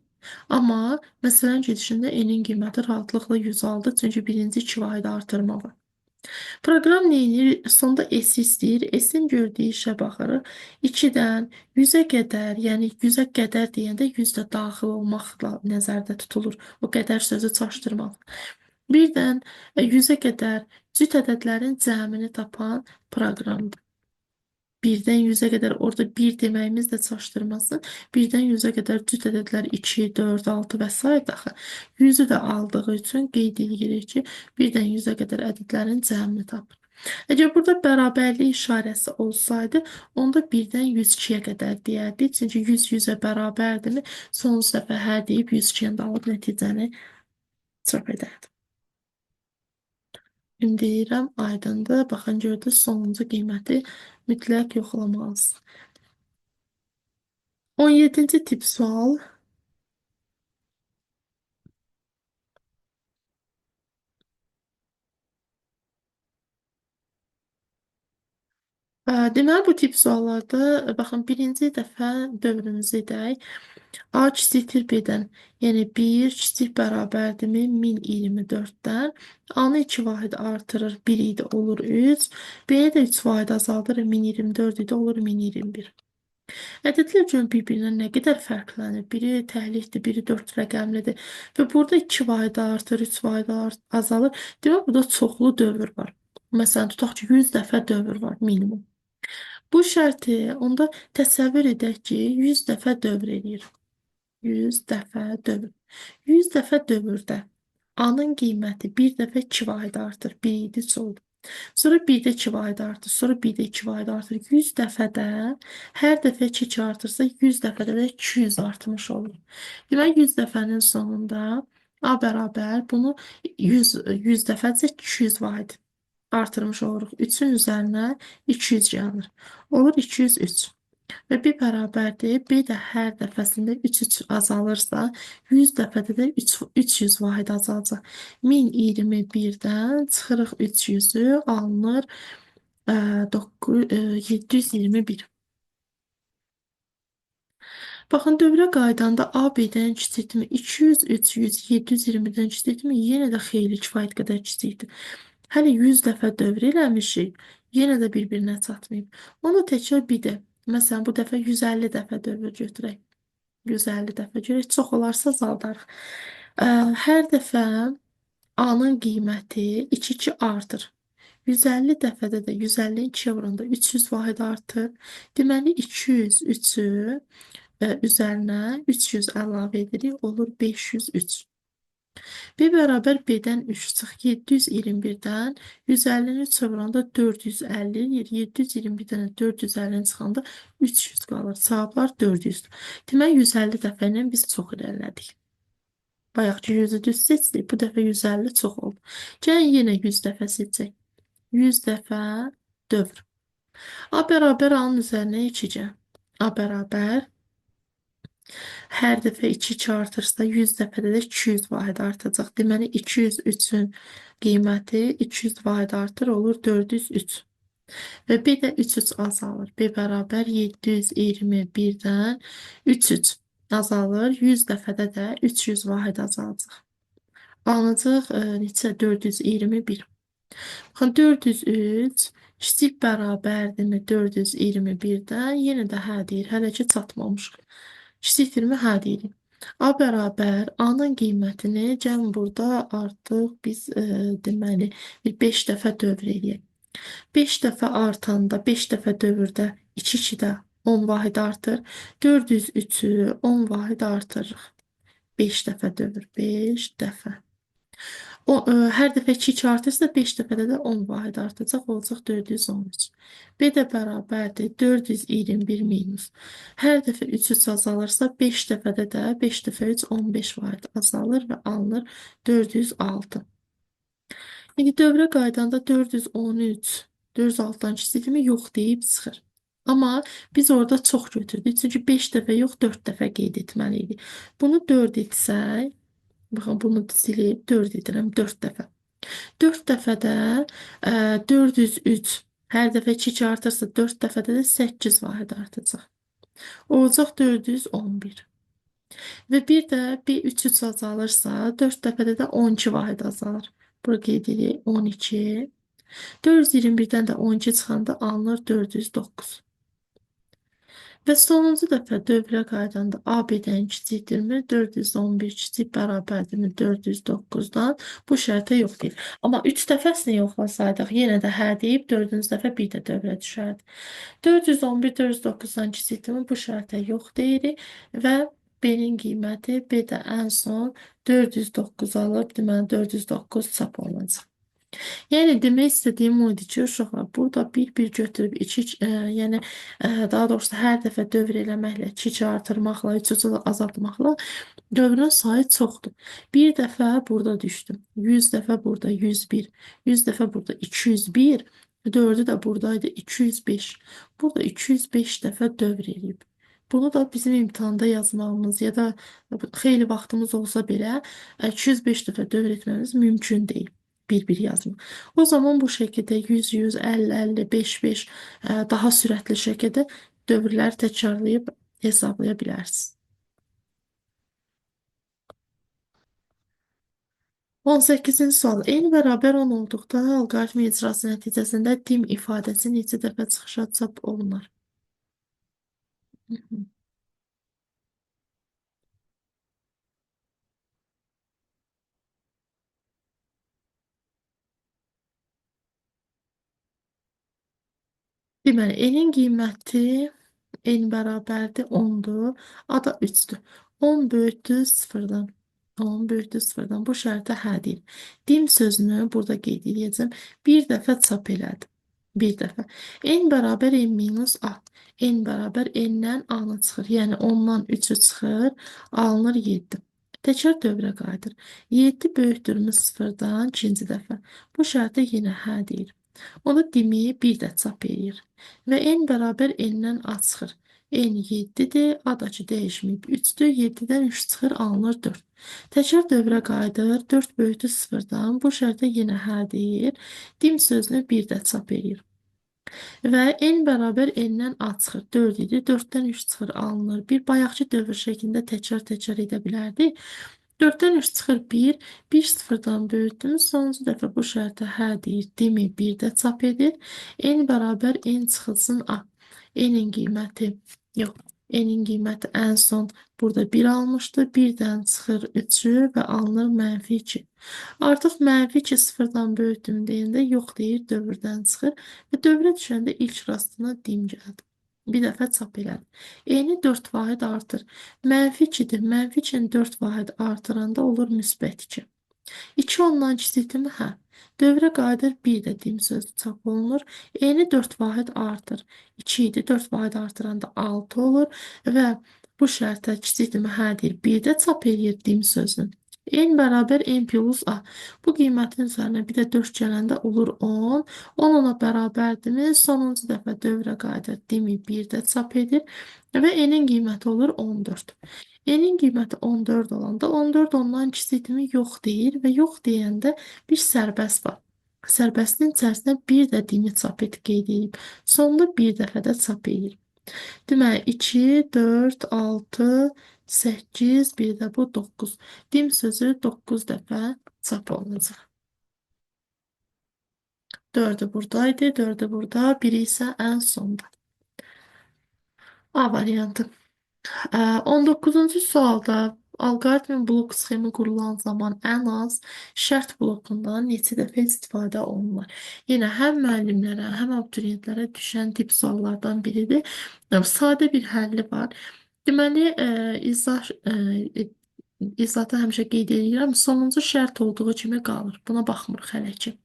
Amma məsələn gedişində n-in qiyməti rahatlıqla 100 aldı. Çünki birinci 2 vahid artırma var. Proqram neyini? Sonda S istəyir. S-in gördüyü işə baxırıq. 2-dən 100-ə qədər, yəni 100-ə qədər deyəndə 100 də daxil olmaqla nəzərdə tutulur. O qədər sözü çaşdırmaq. Birdən 100-ə qədər cüt ədədlərin cəmini tapan proqramdır. Birdən 100-ə qədər, orada 1 deməyimiz də çaşdırmasın. Birdən 100-ə qədər cüt ədədlər 2, 4, 6 və s. daxı. 100-ü də aldığı üçün qeyd edirik ki, birdən 100-ə qədər ədədlərin cəmini tapır. Əgər burada bərabərlik işarəsi olsaydı, onda birdən 102-yə qədər deyərdik. Çünki 100 100-ə bərabərdirmi? Sonuncu dəfə hə deyib 102-yə də alıb nəticəni çöp edərdi. Ümid edirəm aydındır. Baxın gördünüz sonuncu qiyməti mütləq yoxlamalısınız. 17-ci tip sual. Deməli, bu tip suallarda, baxın, birinci dəfə dövrümüzü edək. A kiçikdir B-dən, yəni 1 kiçik bərabərdirmi 1024-dən. A-nı 2 vahid artırır, 1 idi, olur 3. B-yə də 3 vahid azaldır, 1024 idi, olur 1021. Ədədlər görün bir-birindən nə qədər fərqlənir. Biri təhlikdir, biri 4 rəqəmlidir. Və burada 2 vahid artır, 3 vahid azalır. Demək, burada çoxlu dövr var. Məsələn, tutaq ki, 100 dəfə dövr var minimum. Bu şərti onda təsəvvür edək ki, 100 dəfə dövr eləyir. 100 dəfə dövr. 100 dəfə dövrdə A-nın qiyməti bir dəfə 2 vahid artır. 1 idi, oldu. Sonra 1-də 2 vahid artır. Sonra 1-də 2 vahid artır. 100 dəfədə hər dəfə 2 artırsa 100 dəfədə də 200 artmış olur. Demək 100 dəfənin sonunda A bərabər bunu 100 dəfədirsə 200 vahid artırmış oluruq. 3-ün üzərinə 200 gəlir. Olur 203. Və bir bərabərdir. B də hər dəfəsində 3 azalırsa, 100 dəfədə də 300 vahid azalacaq. 1021-dən çıxırıq 300-ü, alınır 721. Baxın, dövrə qaydanda A B-dən kiçikdirmi? 200, 300, 720-dən kiçikdirmi? Yenə də xeyli kifayət qədər kiçikdir. Hələ 100 dəfə dövr eləmişik, yenə də bir-birinə çatmayıb. Onu təkrar bir də, məsələn, bu dəfə 150 dəfə dövr götürək. 150 dəfə görək, çox olarsa azaldarıq. Hər dəfə A-nın qiyməti 2-2 artır. 150 dəfədə də 150-nin 2-yə vuranda 300 vahid artır. Deməli 200 3-ü üzərinə 300 əlavə edirik, olur 503. B bərabər B-dən 3 çıx, 721-dən 150-ni 3-ə vuranda 450, 721-dən 450-ni çıxanda 300 qalır. Cavablar 400. Demək 150 dəfə ilə biz çox irəlilədik. Bayaqki 100-ü düz seçdik, bu dəfə 150 çox oldu. Gəlin yenə 100 dəfə seçək. 100 dəfə dövr. A bərabər A-nın üzərinə 2-cə. A bərabər hər dəfə 2 artırsa 100 dəfədə də 200 vahid artacaq. Deməli 203-ün qiyməti 200 vahid artır, olur 403. Və bir də 3 azalır. B bərabər 721-dən 3 azalır. 100 dəfədə də 300 vahid azalacaq. Alınacaq neçə? 421. Baxın, 403 kiçik bərabərdirmi 421-dən? Yenə də hə deyir. Hələ ki çatmamışıq. Kiçikdirmi? Hə deyirik. A bərabər A-nın qiymətini gəlin burada artıq biz deməli bir 5 dəfə dövr eləyək. 5 dəfə artanda 5 dəfə dövrdə 2-2-də 10 vahid artır. 403-ü 10 vahid artırırıq. 5 dəfə dövr, 5 dəfə. Hər dəfə 2 artırsa 5 dəfədə də 10 vahid artacaq, olacaq 413. B də bərabərdir 421 minus. Hər dəfə 3 azalırsa 5 dəfədə də 5 dəfə 3 15 vahid azalır və alınır 406. İndi dövrə qaydanda 413, 406-dan kiçikdirmi? Yox deyib çıxır. Amma biz orada çox götürdük. Çünki 5 dəfə yox, 4 dəfə qeyd etməliydik. Bunu 4 etsək, baxın, bunu silib 4 edirəm 4 dəfə. 4 dəfədə 403 hər dəfə 2 artırsa 4 dəfədə də 8 vahid artacaq. Olacaq 411. Və bir də bir 3 azalırsa 4 dəfədə də 12 vahid azalır. Bura qeyd edirik 12. 421-dən də 12 çıxanda alınır 409. Və sonuncu dəfə dövrə qaydanda A B-dən kiçikdirmi? 411 kiçik bərabərdirmi? 409-dan bu şərtə yox deyir. Amma 3 dəfəsini yoxlasaydıq, yenə də hə deyib 4-cü dəfə bir də dövrə düşərdi. 411 409-dan kiçikdirmi? Bu şərtə yox deyirik və B-nin qiyməti B də ən son 409 alıb, deməli 409 çap olunacaq. Yəni demək istədiyim o idi ki, uşaqlar burada bir-bir götürüb yəni daha doğrusu hər dəfə dövr eləməklə, 2-2 artırmaqla, 3-3 azaltmaqla dövrün sayı çoxdur. Bir dəfə burada düşdüm. 100 dəfə burada 101, 100 dəfə burada 201, 4-ü də buradaydı 205. Burada 205 dəfə dövr eləyib. Bunu da bizim imtahanda yazmağımız ya da xeyli vaxtımız olsa belə 205 dəfə dövr etmemiz mümkün deyil. Bir-bir yazma. O zaman bu şəkildə 100, 100, 50, 50, 5, 5 daha sürətli şəkildə dövrləri təkrarlayıb hesablaya bilərsiniz. 18-ci sual. N bərabər 10 olduqda alqoritm icrası nəticəsində dim ifadəsi neçə dəfə çıxışa çap olunar? Hı hı. Deməli, n-in qiyməti n bərabərdir 10-dur. A da 3-dür. 10 böyükdür 0-dan. 10 böyükdür 0-dan. Bu şərtə hə deyil. Dim sözünü burada qeyd edəcəm. Bir dəfə çap elədim. Bir dəfə. N bərabər n minus A. N bərabər n-dən A-nı çıxır. Yəni 10-dan 3-ü çıxır. Alınır 7. Təkrar dövrə qayıdır. 7 böyükdürmüş 0-dan ikinci dəfə. Bu şərtə yenə hə deyir. Onu dimi bir də çap eləyir. Və n bərabər n-dən A çıxır. N 7-dir, A-dakı dəyişməyib 3-dür, 7-dən 3 çıxır, alınır 4. Təkrar dövrə qayıdır, 4 böyükdür 0-dan, bu şərtə yenə hə deyir. Dim sözünü bir də çap eləyir. Və n bərabər n-dən A çıxır, 4 idi, 4-dən 3 çıxır, alınır. Bir bayaqki dövr şəklində təkrar edə bilərdik. 4-dən 3 çıxır 1, 1 0-dan böyütdüm. Sonuncu dəfə bu şərtə hə deyir, dimi 1 də çap edir. N bərabər n çıxılsın A. N-in qiyməti, yox, n-in qiyməti ən son burada 1 almışdı. 1-dən çıxır 3-ü və alınır -2. Artıq -2 0-dan böyütdüm deyəndə yox deyir, dövrdən çıxır və dövrə düşəndə ilk rastına dim gəldi. Bir dəfə çap elədim. N-i 4 vahid artır. -2-dir. -2-ni 4 vahid artıranda olur -2. 2 ondan kiçikdirmi? Hə. Dövrə qayıdır, bir də dim sözü çap olunur. N-i 4 vahid artır. 2 idi, 4 vahid artıranda 6 olur və bu şərtə kiçikdirmi? Hə deyir. Bir də çap eləyir dim sözünü. N bərabər n plus A. Bu qiymətin üzərinə bir də 4 gələndə olur 10. 10 ona bərabərdirmi? Sonuncu dəfə dövrə qayıdır. Dimi 1 də çap edir və n-in qiyməti olur 14. N-in qiyməti 14 olanda 14 ondan kiçikdirmi? Yox deyir və yox deyəndə bir sərbəst var. Sərbəstin içərisinə bir də dimi çap et qeyd edib. Sonunda bir dəfə də çap edir. Deməli 2, 4, 6, 8, bir də bu 9. Dim sözü 9 dəfə çap olunacaq. 4-ü buradaydı, 4-ü burada, biri isə ən sonda. A variantı. 19-cu sualda alqoritmin blok sxemi qurulan zaman ən az şərt blokundan neçə dəfə istifadə olunur? Yenə həm müəllimlərə, həm abituriyentlərə düşən tip suallardan biridir. Sadə bir həlli var. Deməli, izahatı həmişə qeyd edirəm. Sonuncu şərt olduğu kimi qalır. Buna baxmırıq hələ ki.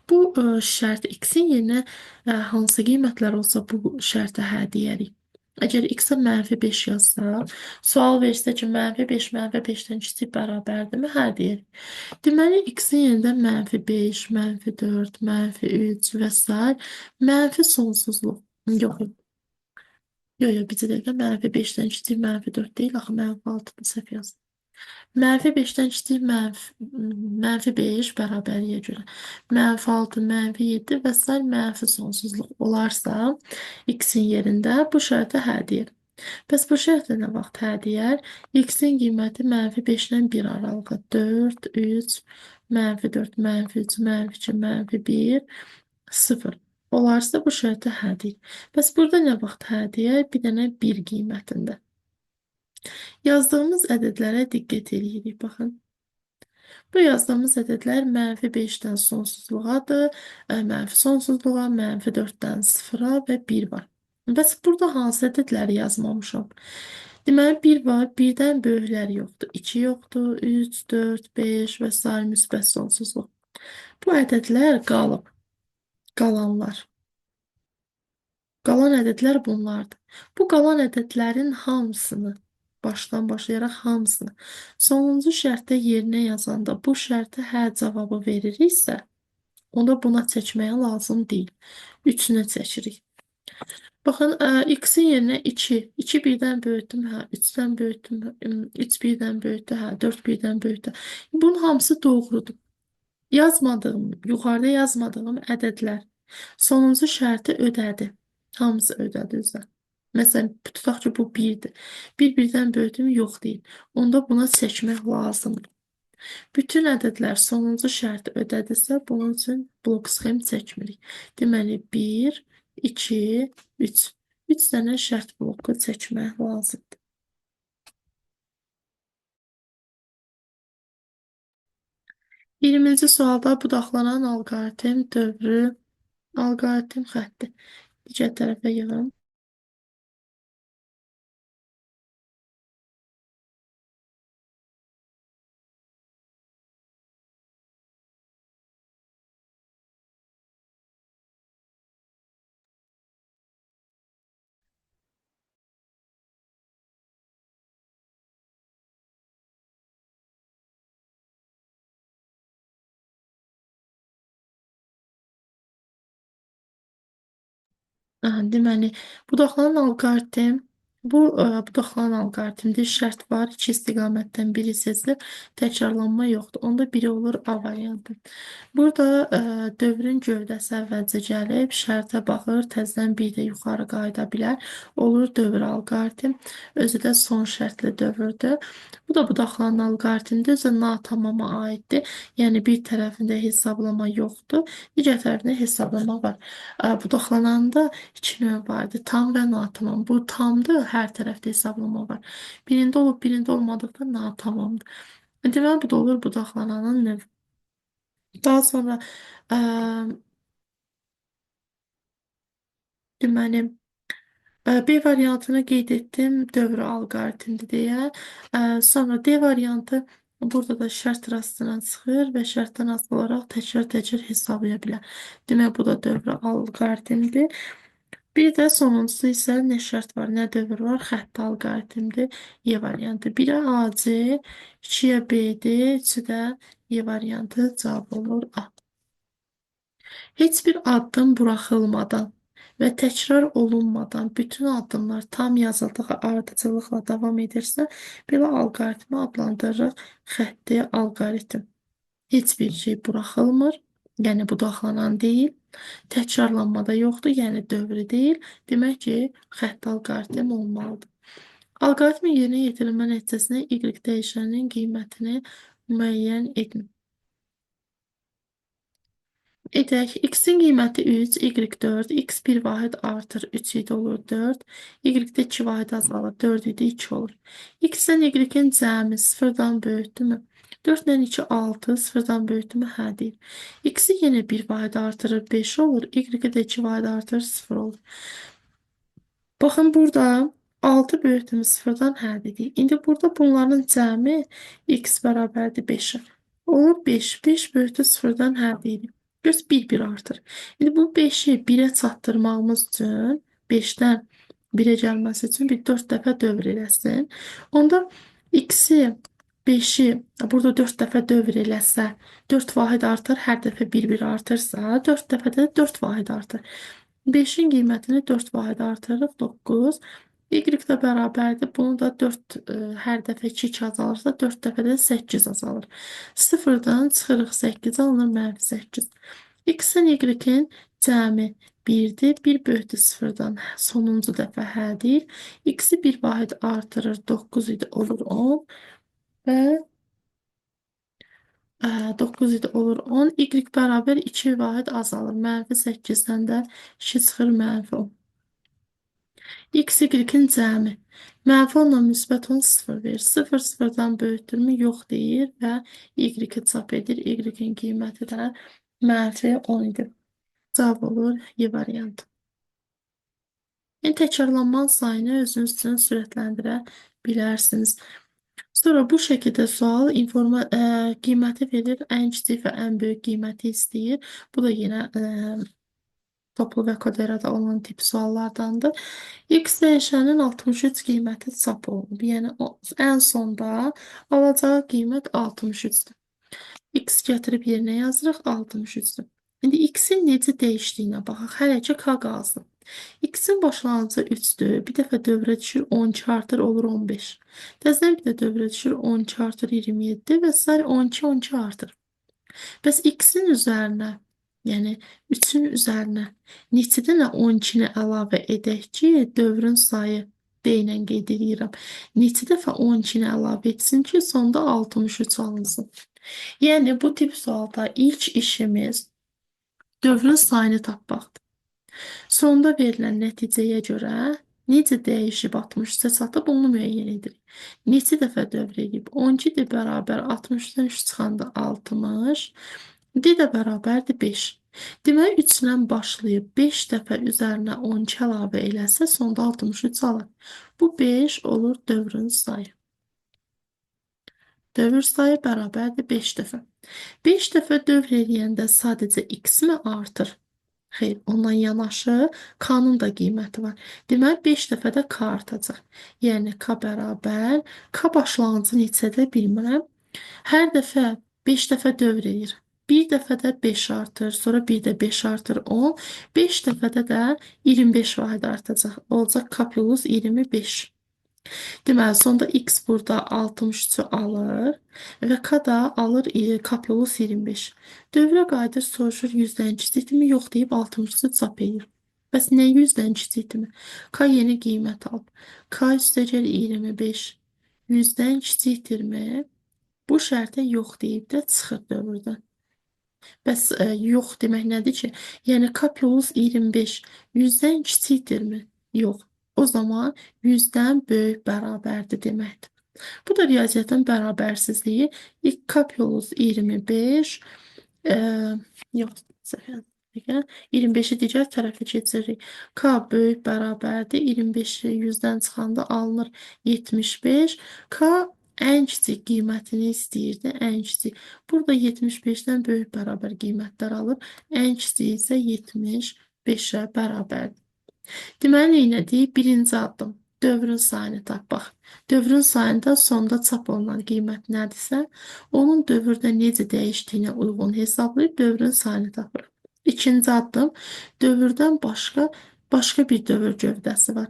Bu şərt x-in yerinə hansı qiymətlər olsa bu şərtə hə deyərik. Əgər x-ə -5 yazsaq, sual versə ki, -5, -5-dən kiçik bərabərdirmi? Hə deyir. Deməli, x-in yerində -5, -4, -3 və s. Mənfi sonsuzluq. Yox, yox. Yox, yox, bir dəqiqə, -5-dən kiçik -4 deyil, axı -6-dır, səhv yazdım. -5-dən kiçik -5 bərabəriyə görə. -6, -7 və s. mənfi sonsuzluq olarsa, x-in yerində bu şərtə hə deyir. Bəs bu şərtə nə vaxt hə deyər? X-in qiyməti -5-dən 1 aralığı 4, 3, -4, -3, -2, -1, 0. Olarsa bu şərtə hə deyir. Bəs burada nə vaxt hə deyər? Bir dənə 1 qiymətində. Yazdığımız ədədlərə diqqət edirik. Baxın. Bu yazdığımız ədədlər -5-dən sonsuzluğadır, mənfi sonsuzluğa, -4-dən 0-a və 1 var. Bəs burada hansı ədədləri yazmamışam? Deməli, 1 var, 1-dən böyükləri yoxdur. 2 yoxdur, 3, 4, 5 və s. müsbət sonsuzluq. Bu ədədlər qalıb, qalanlar. Qalan ədədlər bunlardır. Bu qalan ədədlərin hamısını, başdan başlayaraq hamısını, sonuncu şərtdə yerinə yazanda bu şərtə hə cavabı veririksə, onda buna seçməyə lazım deyil. Üçünü seçirik. Baxın, x-in yerinə 2. 2 birdən böyütdüm, hə. 3-dən böyütdüm, 3 birdən böyütdü, hə. 4 birdən böyütdü. Bunun hamısı doğrudur. Yazmadığım, yuxarıda yazmadığım ədədlər sonuncu şərti ödədi. Hamısı ödədi üzə. Məsələn, tutaq ki, bu 1-dir. 1 birdən böyüdüm, yox deyil. Onda buna seçmək lazımdır. Bütün ədədlər sonuncu şərti ödədirsə, bunun üçün blok sxem çəkmirik. Deməli, 1, 2, 3. 3 dənə şərt bloku çəkmək lazımdır. 20-ci sualda budaqlanan alqoritm dövrü, alqoritm xətti. Digər tərəfə yığım. Deməli, budaqlanan alqoritm, bu budaqlanan alqoritmdir. Şərt var, iki istiqamətdən biri seçilir, təkrarlanma yoxdur. Onda biri olur A variantı. Burada dövrün gövdəsi əvvəlcə gəlib, şərtə baxır, təzədən bir də yuxarı qayıda bilər. Olur dövr alqoritm, özü də son şərtli dövrdür. Bu da budaqlanan alqoritmdir, özü natamama aiddir. Yəni bir tərəfində hesablama yoxdur, digər tərəfində hesablama var. Budaqlananda iki növ vardı. Tam və natamam. Bu tamdır, hər tərəfdə hesablama var. Birində olub, birində olmadıqda natamamdır. Deməli, bu da olur budaqlananın növü. Daha sonra ə, deməli, B variantını qeyd etdim, dövr alqoritmdir deyə. Sonra D variantı burada da şərt rastından çıxır və şərtdən asılı olaraq təkrar-təkrar hesablaya bilər. Demək, bu da dövr alqoritmdir. Bir də sonuncusu isə nə şərt var, nə dövr var, xətti alqoritmdir, Y variantı. 1-ə AC, 2-yə BD, 3-ü də Y variantı cavab olur A. Heç bir addım buraxılmadan və təkrar olunmadan bütün addımlar tam yazıldığı ardıcıllıqla davam edirsə, belə alqoritmi adlandırırıq xətti alqoritm. Heç bir şey buraxılmır, yəni budaqlanan deyil. Təkrarlanmada yoxdur, yəni dövrü deyil. Demək ki, xətti alqoritm olmalıdır. Alqoritmin yerinə yetirilmə nəticəsində y dəyişəninin qiymətini müəyyən edin. Edək, x-in qiyməti 3, y 4, x 1 vahid artır 3 idi olur 4, y-də 2 vahid azalır 4 idi 2 olur. X-dən y-in cəmi 0-dan böyükdürmü? 4 ilə 2 6, 0-dan böyükdürmü? Hə deyil. X-i yenə 1 vahid artırır 5 olur, y-də 2 vahid artırır 0 olur. Baxın burada 6 böyükdürmü 0-dan hə dedik. İndi burada bunların cəmi x bərabərdir 5-ə. Olur 5, 5 böyükdür 0-dan hə deyirik. Göz 1 artır. İndi bu 5-i 1-ə çatdırmağımız üçün 5-dən 1-ə gəlməsi üçün bir 4 dəfə dövr eləsin. Onda x-i 5-i burada 4 dəfə dövr eləsə 4 vahid artır, hər dəfə 1 artırsa 4 dəfə də 4 vahid artır. 5-in qiymətini 4 vahid artırırıq 9. Y-də bərabərdir. Bunu da 4 hər dəfə 2 azalırsa 4 dəfə də 8 azalır. 0-dan çıxırıq 8 alınır -8. X-in y-in cəmi 1-dir. 1 böyükdür 0-dan sonuncu dəfə hə deyil. X-i 1 vahid artırır 9 idi olur 10 və 9 idi olur 10. Y bərabər 2 vahid azalır. -8-dən də 2 çıxır -10. X, y-in cəmi. Mənfi 10-la müsbət 10 0 verir. 0 0-dan böyükdürmü? Yox deyir və y-i çap edir. Y-in qiyməti də -10 idi. Cavab olur Y variantı. Yəni təkrarlanma sayını özünüz üçün sürətləndirə bilərsiniz. Sonra bu şəkildə sual qiyməti verir, ən kiçik və ən böyük qiyməti istəyir. Bu da yenə toplu və quadrada olan tip suallardandır. X dəyişənin 63 qiyməti çap olunub. Yəni ən sonda alacağı qiymət 63-dür. X gətirib yerinə yazırıq 63-dür. İndi x-in necə dəyişdiyinə baxaq. Hələ ki k qalsın. X-in başlanğıcı 3-dür. Bir dəfə dövrə düşür 12 artır olur 15. Təzədən bir də dövrə düşür 12 artır 27 və s. 12 12 artır. Bəs x-in üzərinə, yəni 3-ün üzərinə neçə dənə 12-ni əlavə edək ki, dövrün sayı D ilə qeyd edirəm. Neçə dəfə 12-ni əlavə etsin ki, sonda 63 alınsın. Yəni bu tip sualda ilk işimiz dövrün sayını tapmaqdır. Sonda verilən nəticəyə görə necə dəyişib 63-ə çatıb onu müəyyən edirik. Neçə dəfə dövr edib? 12 də bərabər 60-dan 3 çıxanda 60, D də bərabərdir 5. Deməli 3-lə başlayıb 5 dəfə üzərinə 12 əlavə eləsə sonda 63 alır. Bu 5 olur dövrün sayı. Dövr sayı bərabərdir 5 dəfə. 5 dəfə dövr eləyəndə sadəcə x mi artır? Xeyr, ondan yanaşı k-nın da qiyməti var. Deməli 5 dəfə də k artacaq. Yəni k bərabər, k başlanğıcı neçədir bilmirəm. Hər dəfə 5 dəfə dövr eləyir. Bir dəfədə 5 artır, sonra bir də 5 artır 10. 5 dəfədə də 25 vahid artacaq. Olacaq k plus 25. Deməli, sonda x burada 63-ü alır və k da alır k plus 25. Dövrə qayıdır, soruşur 100-dən kiçikdirmi, yox deyib 63-ü çap edir. Bəs nə 100-dən kiçikdirmi? K yeni qiymət alıb. K üstəgəl 25 100-dən kiçikdirmi? Bu şərtə yox deyib də çıxır dövrdən. Bəs yox demək nədir ki? Yəni k plus 25 100-dən kiçikdirmi? Yox. O zaman 100-dən böyük bərabərdir deməkdir. Bu da riyaziyyatın bərabərsizliyi. K plus 25 yox, səhv 25-i digər tərəfə keçiririk. K böyük bərabərdir. 25-i 100-dən çıxanda alınır 75. K ən kiçik qiymətini istəyirdi. Ən kiçik. Burada 75-dən böyük bərabər qiymətlər alır. Ən kiçik isə 75-ə bərabərdir. Deməli, neylədik? Birinci addım. Dövrün sayını tapaq. Dövrün sayında sonda çap olunan qiymət nədirsə, onun dövrdə necə dəyişdiyinə uyğun hesablayıb dövrün sayını tapırıq. İkinci addım. Dövrdən başqa bir dövr gövdəsi var.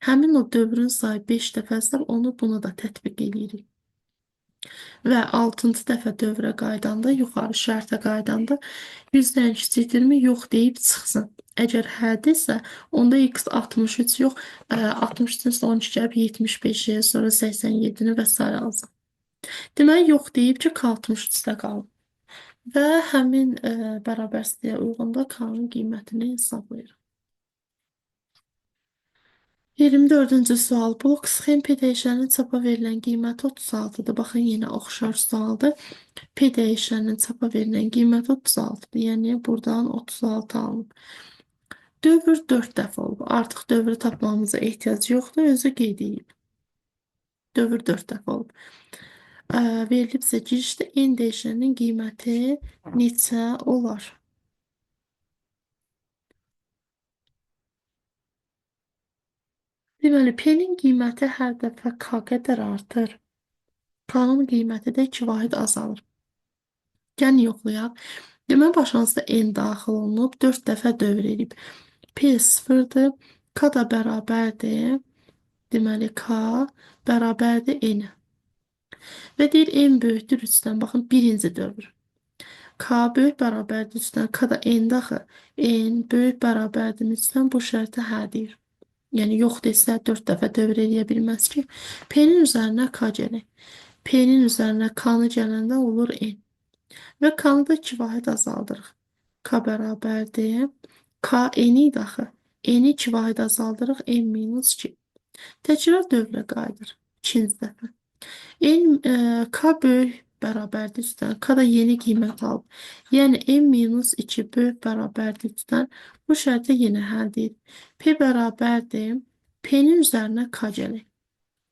Həmin o dövrün sayı 5 dəfəsə onu buna da tətbiq edirik. Və 6-cı dəfə dövrə qaydanda, yuxarı şərtə qaydanda 100-dən kiçikdirmi, yox deyib çıxsın. Əgər həddirsə, onda x 63 yox, 63-dən sonra 12 gəlib 75-i, sonra 87-ni və s. alacaq. Deməli, yox deyib ki, k 63-də qalıb. Və həmin bərabərsizliyə uyğun da k-nın qiymətini hesablayırıq. 24-cü sual. Blok sxem P dəyişəninin çapa verilən qiyməti 36-dır. Baxın, yenə oxşar sualdır. P dəyişəninin çapa verilən qiyməti 36-dır. Yəni, buradan 36 alınıb. Dövr 4 dəfə olub. Artıq dövrü tapmamıza ehtiyac yoxdur. Özü qeyd edib. Dövr 4 dəfə olub. Verilibsə girişdə n dəyişəninin qiyməti neçə olar? Deməli, P-nin qiyməti hər dəfə K qədər artır. K-nın qiyməti də 2 vahid azalır. Gəlin yoxlayaq. Deməli, başlanğıcda n daxil olunub, 4 dəfə dövr edib. P 0-dır, K da bərabərdir. Deməli, K bərabərdir n. Və deyir, n böyükdür 3-dən. Baxın, birinci dövr. K böyük bərabərdir 3-dən. K da n daxı. N böyük bərabərdir 3-dən. Bu şərtə hə deyir. Yəni, yox desə 4 dəfə dövr edə bilməz ki. P-nin üzərinə K gəlir. P-nin üzərinə K-nı gələndə olur n. Və K-nı da 2 vahid azaldırıq. K bərabərdir. K n-i daxı. N-i 2 vahid azaldırıq. N minus 2. Təkrar dövrə qayıdır. İkinci dəfə. K böyük bərabərdir 3-dən. K da yeni qiymət alıb. Yəni, n minus 2 böyük bərabərdir 3-dən. Bu şərtə yenə həll deyil. P bərabərdir. P-nin üzərinə K gəlir.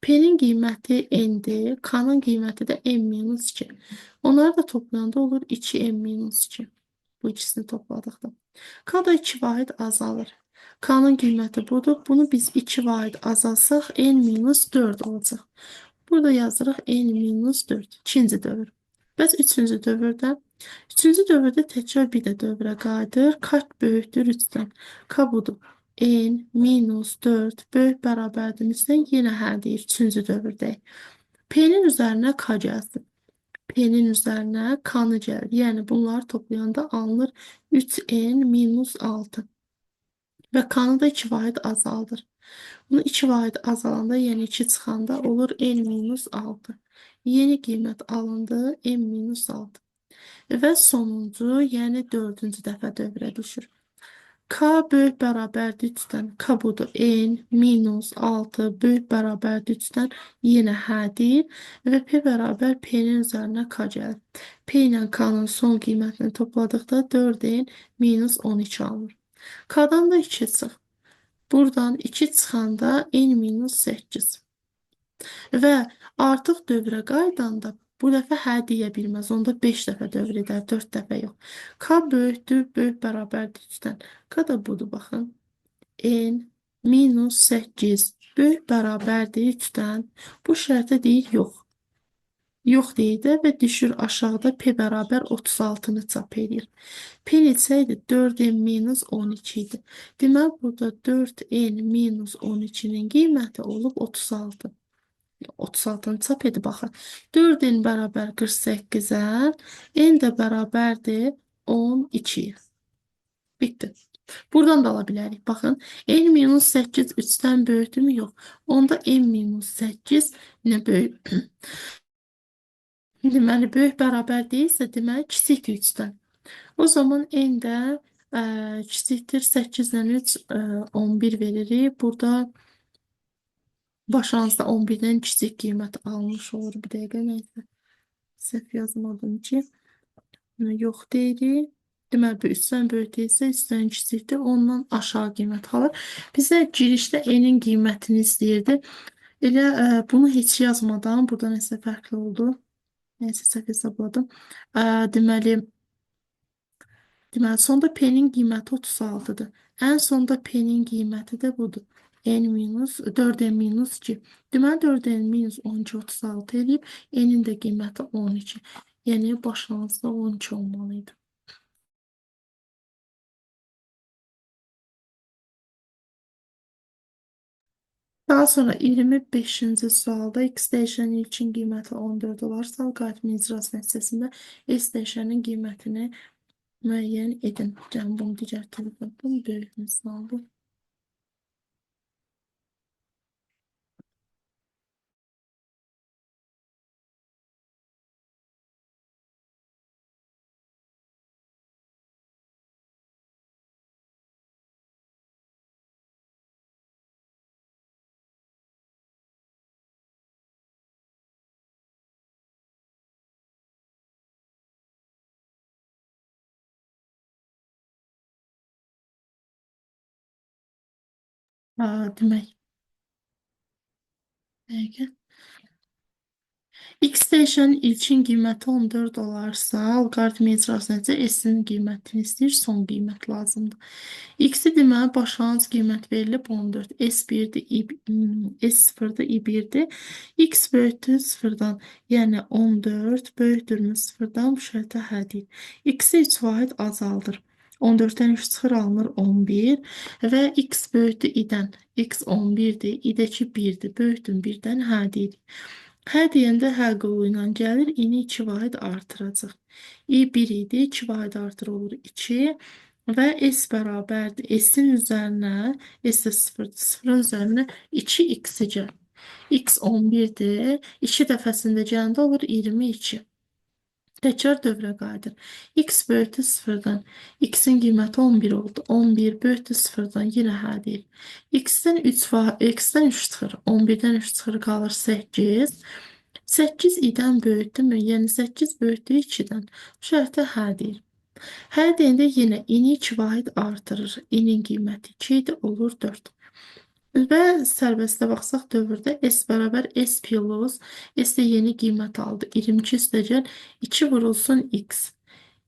P'nin qiyməti n'dir, K'nın qiyməti də n-2. Onları da toplayanda olur 2n-2. Bu ikisini topladıqda. K da 2 vahid azalır. K'nın qiyməti budur. Bunu biz 2 vahid azalsaq n-4 olacaq. Burada yazırıq n-4. İkinci dövr. Bəs üçüncü dövrdə? Üçüncü dövrdə təkrar bir də dövrə qayıdır. Kaç böyükdür 3-dən. K budur. n-4 böyük bərabərdir 3-dən yenə hə deyir. Üçüncü dövrdəyik. P-nin üzərinə K gəlsin. P'nin üzərinə K-nı gəlir. Yəni bunları toplayanda alınır 3n-6. Və K-nı da 2 vahid azaldır. Bunu 2 vahid azalanda, yəni 2 çıxanda olur n-6. Yeni qiymət alındı n-6. Və sonuncu, yəni dördüncü dəfə dövrə düşür. K böyük bərabərdir 3-dən. K budur. n-6 böyük bərabərdir 3-dən. Yenə hədir. Və P bərabər P-nin üzərinə K gəlir. P ilə K-nın son qiymətini topladıqda 4n-12 alınır. K-dan da 2 çıx. Buradan 2 çıxanda n-8. Və artıq dövrə qaydanda bu dəfə hə deyə bilməz. Onda 5 dəfə dövr edər, 4 dəfə yox. K böyükdür, böyük bərabərdir 3-dən. K da budur, baxın. n-8 böyük bərabərdir 3-dən. Bu şərtə deyir yox. Yox deyir də və düşür aşağıda P bərabər 36-nı çap edir. P neçə idi? 4n-12 idi. Deməli, burada 4n-12-nin qiyməti olub 36. 36-nı çap edib baxın. 4n bərabər 48-ə, n də bərabərdir 12. Bitdi. Buradan da ala bilərik. Baxın, n-8 3-dən böyükdürmü? Yox. Onda n-8 nə böyük? Deməli, böyük bərabər deyilsə, deməli, kiçikdir 3-dən. O zaman n də kiçikdir 8 ilə 3, 11 veririk. Burada başlanğıcda 11-dən kiçik qiymət almış olur. Bir dəqiqə, neysə. Səhv yazmadım ki. Yox deyirik. Deməli, bu 3-dən böyük deyilsə, 3-dən kiçikdir. Ondan aşağı qiymət alır. Bizə girişdə n-in qiymətini istəyirdi. Elə bunu heç yazmadan, burada nəsə fərqli oldu. Neysə, səhv hesabladım. Deməli, sonda P-nin qiyməti 36-dır. Ən sonda P-nin qiyməti də budur. 4n-2. Deməli, 4n-12 36 edib, n-in də qiyməti 12. Yəni, başlanğıcda 12 olmalıydı. Daha sonra 25-ci sualda x dəyişənin ilkin qiyməti 14 olarsa, alqoritmin icrası nəticəsində s dəyişənin qiymətini müəyyən edin. Yəni, bunu digər tərəfə, bunu böyük misaldır. Demək, dəqiqə. X dəyişənin ilkin qiyməti 14 olarsa, alqoritm icrası necə? S-nin qiymətini istəyir, son qiymət lazımdır. X-i deməli, başlanğıc qiymət verilib 14. S1-dir, S0-dır, I1-dir. X böyükdür 0-dan, yəni 14 böyükdürmü 0-dan bu şərtə hə deyil. X-i 3 vahid azaldır. 14-dən 3 çıxır, alınır 11 və x böyükdür i-dən. X 11-dir, i-dəki 1-dir, böyükdür 1-dən hə deyirik. Hə deyəndə hə qolu ilə gəlir, i-ni 2 vahid artıracaq. I 1 idi, 2 vahid artır olur 2 və s bərabərdir. S-in üzərinə, s də 0-dır, 0-ın üzərinə 2x gəlir. X 11-dir, 2 dəfəsində gələndə olur 22. Təkrar dövrə qayıdır. X böyükdür 0-dan. X-in qiyməti 11 oldu. 11 böyükdür 0-dan. Yenə hə deyir. X-dən 3 çıxır. 11-dən 3 çıxır, qalır 8. 8 i-dən böyükdürmü? Yəni 8 böyükdür 2-dən. Bu şərtdə hə deyir. Hə deyəndə yenə i-ni 2 vahid artırır. I-nin qiyməti 2 idi, olur 4. Və sərbəstə baxsaq dövrdə S bərabər S plus, S də yeni qiymət aldı. 22 üstəgəl 2 vurulsun X.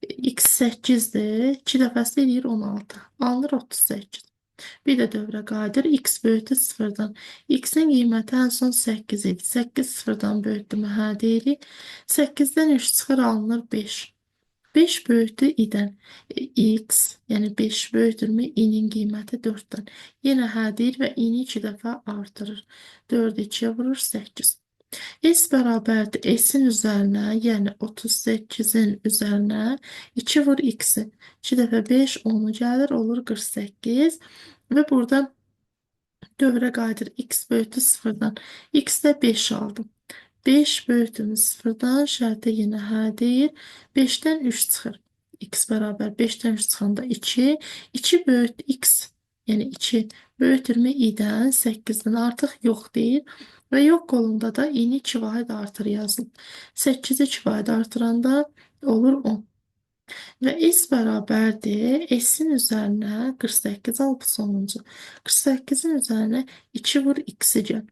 X 8-dir. 2 dəfəsi eləyir 16. Alınır 38. Bir də dövrə qayıdır. X böyütü sıfırdan. X-in qiyməti ən son 8 idi. 8 sıfırdan böyütdümü hə deyirik. 8-dən 3 çıxır alınır 5. 5 böyütü i'dən x, yəni 5 böyütürmü i'nin qiyməti 4-dən. Yenə hə deyir və i'ni 2 dəfə artırır. 4-ü 2-yə vurur 8. S bərabərdir S-in üzərinə, yəni 38-in üzərinə 2 vur x-i. 2 dəfə 5, 10 gəlir, olur 48. Və burada dövrə qayıdır. X böyütü sıfırdan. X-də 5 aldım. 5 bölüdüm sıfırdan şərtə yenə hə deyir. 5-dən 3 çıxır. X bərabər 5-dən 3 çıxanda 2. 2 böyüt x, yəni 2 böyütürmü i'dən 8-dən artıq yox deyir. Və yox qolunda da i'ni 2 vahid artır yazılıb. 8-i 2 vahid artıranda olur 10. Və s bərabərdir. S-in üzərinə 48 alıb sonuncu. 48-in üzərinə 2 vur x-i gəl.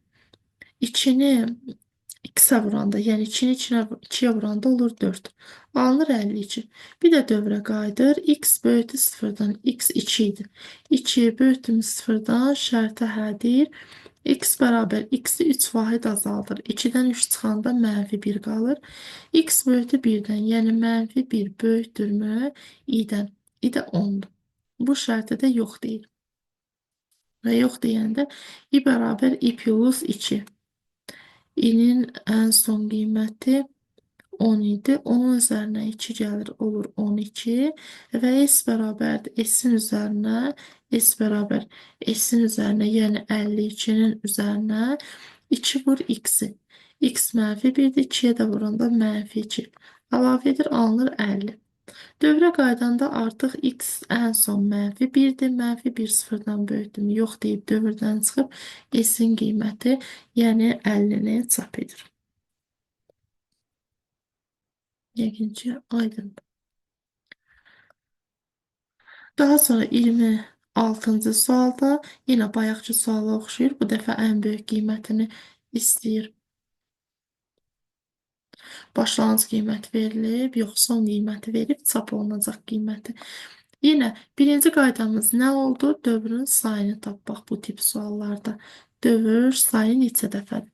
2-ni x-ə vuranda, yəni 2-ni 2-yə vuranda olur 4. Alınır 52. Bir də dövrə qayıdır. X böyütü sıfırdan. X 2 idi. 2 böyütümü sıfırdan şərtə hə deyir. X bərabər x-i 3 vahid azaldır. 2-dən 3 çıxanda mənfi 1 qalır. X böyütü 1-dən, yəni mənfi 1 böyütürmü i'dən. i də 10-dur. Bu şərtə də yox deyir. Və yox deyəndə i bərabər i plus 2. İ'nin ən son qiyməti 10 idi. Onun üzərinə 2 gəlir, olur 12. Və S bərabərdir. S-in üzərinə, S bərabər S-in üzərinə, yəni 52-nin üzərinə 2 vur x-i. X mənfi 1-dir, 2-yə də vuranda mənfi 2. Əlavə edir, alınır 50. Dövrə qaydanda artıq x ən son mənfi 1-dir. Mənfi 1 sıfırdan böyütdüm. Yox deyib dövrdən çıxıb S-in qiyməti, yəni 50-ni çap edir. Yəqin aydındır. Daha sonra 26-cı sualda yenə bayaqki suala oxşayır. Bu dəfə ən böyük qiymətini istəyir. Başlanğıc qiymət verilib, yox son qiyməti verib, çap olunacaq qiyməti. Yenə birinci qaydamız nə oldu? Dövrün sayını tapmaq bu tip suallarda. Dövr sayı neçə dəfədir?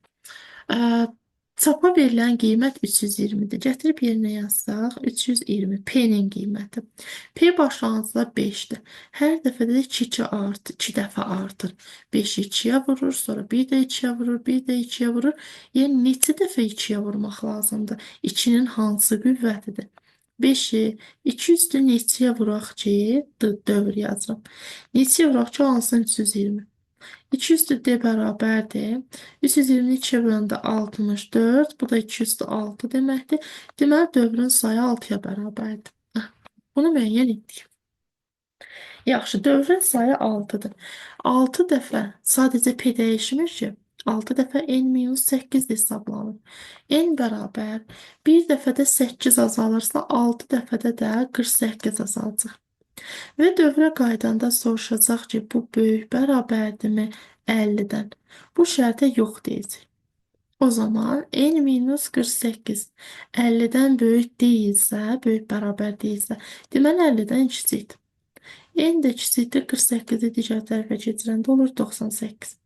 Çapa verilən qiymət 320-dir. Gətirib yerinə yazsaq, 320 P-nin qiyməti. P başlanğıcda 5-dir. Hər dəfədə 2 artır, 2 dəfə artır. 5-i 2-yə vurur, sonra bir də 2-yə vurur, bir də 2-yə vurur. Yəni neçə dəfə 2-yə vurmaq lazımdır? 2-nin hansı qüvvətidir? 5-i 2 üstü neçəyə vuraq ki, dövr yazıram. Neçəyə vuraq ki, alsın 320. 2 üstü D bərabərdir. 320-ni 2-yə böləndə 64. Bu da 2 üstü 6 deməkdir. Deməli, dövrün sayı 6-ya bərabərdir. Bunu müəyyən etdik. Yaxşı, dövrün sayı 6-dır. 6 dəfə sadəcə P dəyişmir ki, 6 dəfə n-8 hesablanır. N bərabər 1 dəfədə 8 azalırsa, 6 dəfədə də 48 azalacaq. Və dövrə qaydanda soruşacaq ki, bu böyük bərabərdirmi 50-dən? Bu şərtə yox deyəcək. O zaman n-48 50-dən böyük deyilsə, böyük bərabər deyilsə, deməli 50-dən kiçikdir. N də kiçikdir, 48-i digər tərəfə keçirəndə olur 98.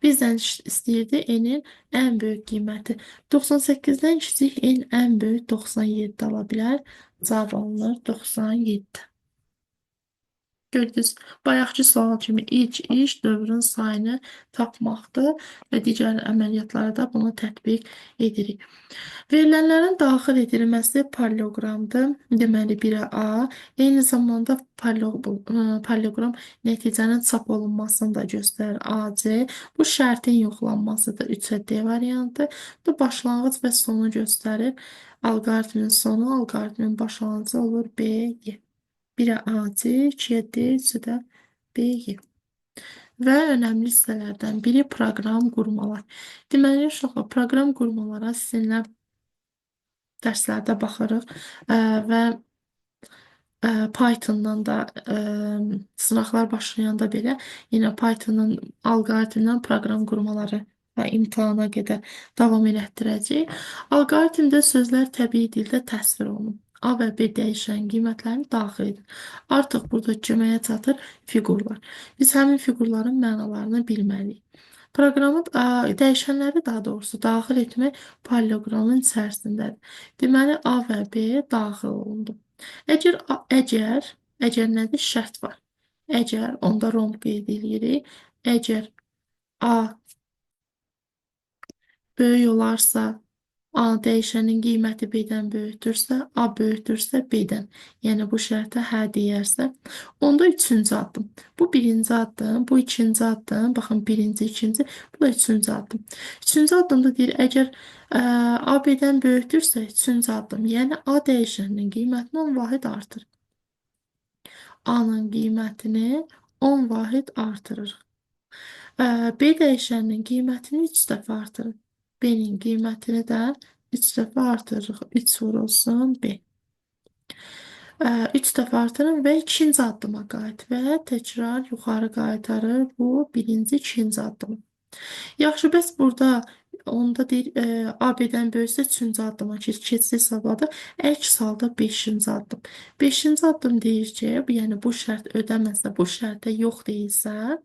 Bizdən istəyirdi n-in ən böyük qiyməti. 98-dən kiçik n ən böyük 97 ala bilər. Cavab alınır 97. Gördünüz, bayaqki sual kimi ilk iş dövrün sayını tapmaqdır və digər əməliyyatlara da bunu tətbiq edirik. Verilənlərin daxil edilməsi paralleloqramdır. Deməli, 1-ə A, eyni zamanda paralleloqram nəticənin çap olunmasını da göstərir. AC, bu şərtin yoxlanmasıdır. 3-ə D variantı. Bu başlanğıc və sonu göstərir. Alqoritmin sonu, alqoritmin başlanğıcı olur B, Y. 1-ə AC, 2-yə D, 3-ə də B, Y. Və önəmli hissələrdən biri proqram qurmalar. Deməli, uşaqlar, proqram qurmalara sizinlə dərslərdə baxırıq və Pythondan da sınaqlar başlayanda belə yenə Pythonun alqoritmdən proqram qurmaları və imtahana qədər davam elətdirəcəyik. Alqoritmdə sözlər təbii dildə təsvir olunub. A və B dəyişən qiymətlərini daxil edin. Artıq burada köməyə çatır fiqurlar. Biz həmin fiqurların mənalarını bilməliyik. Proqramın dəyişənləri daha doğrusu daxil etmək polioqramın içərisindədir. Deməli A və B daxil olundu. Əgər nədir? Şərt var. Əgər onda romb qeyd edirik. Əgər A böyük olarsa, A dəyişənin qiyməti B-dən böyükdürsə, A böyükdürsə B-dən. Yəni bu şərtə hə deyərsə, onda üçüncü addım. Bu birinci addım, bu ikinci addım. Baxın, birinci, ikinci, bu da üçüncü addım. Üçüncü addımda deyir, əgər A B-dən böyükdürsə, üçüncü addım. Yəni A dəyişəninin qiymətini 10 vahid artır. A-nın qiymətini 10 vahid artırır. B dəyişəninin qiymətini 3 dəfə artırır. B-nin qiymətini də 3 dəfə artırırıq. 3 vurulsun B. 3 dəfə artırın və ikinci addıma qayıt və təkrar yuxarı qaytarır bu birinci, ikinci addımı. Yaxşı, bəs burada onda deyir, AB-dən böyüksə üçüncü addıma keçid hesabladı. Əks halda beşinci addım. Beşinci addım deyir ki, yəni bu şərt ödəməsə, bu şərtə yox deyilsə,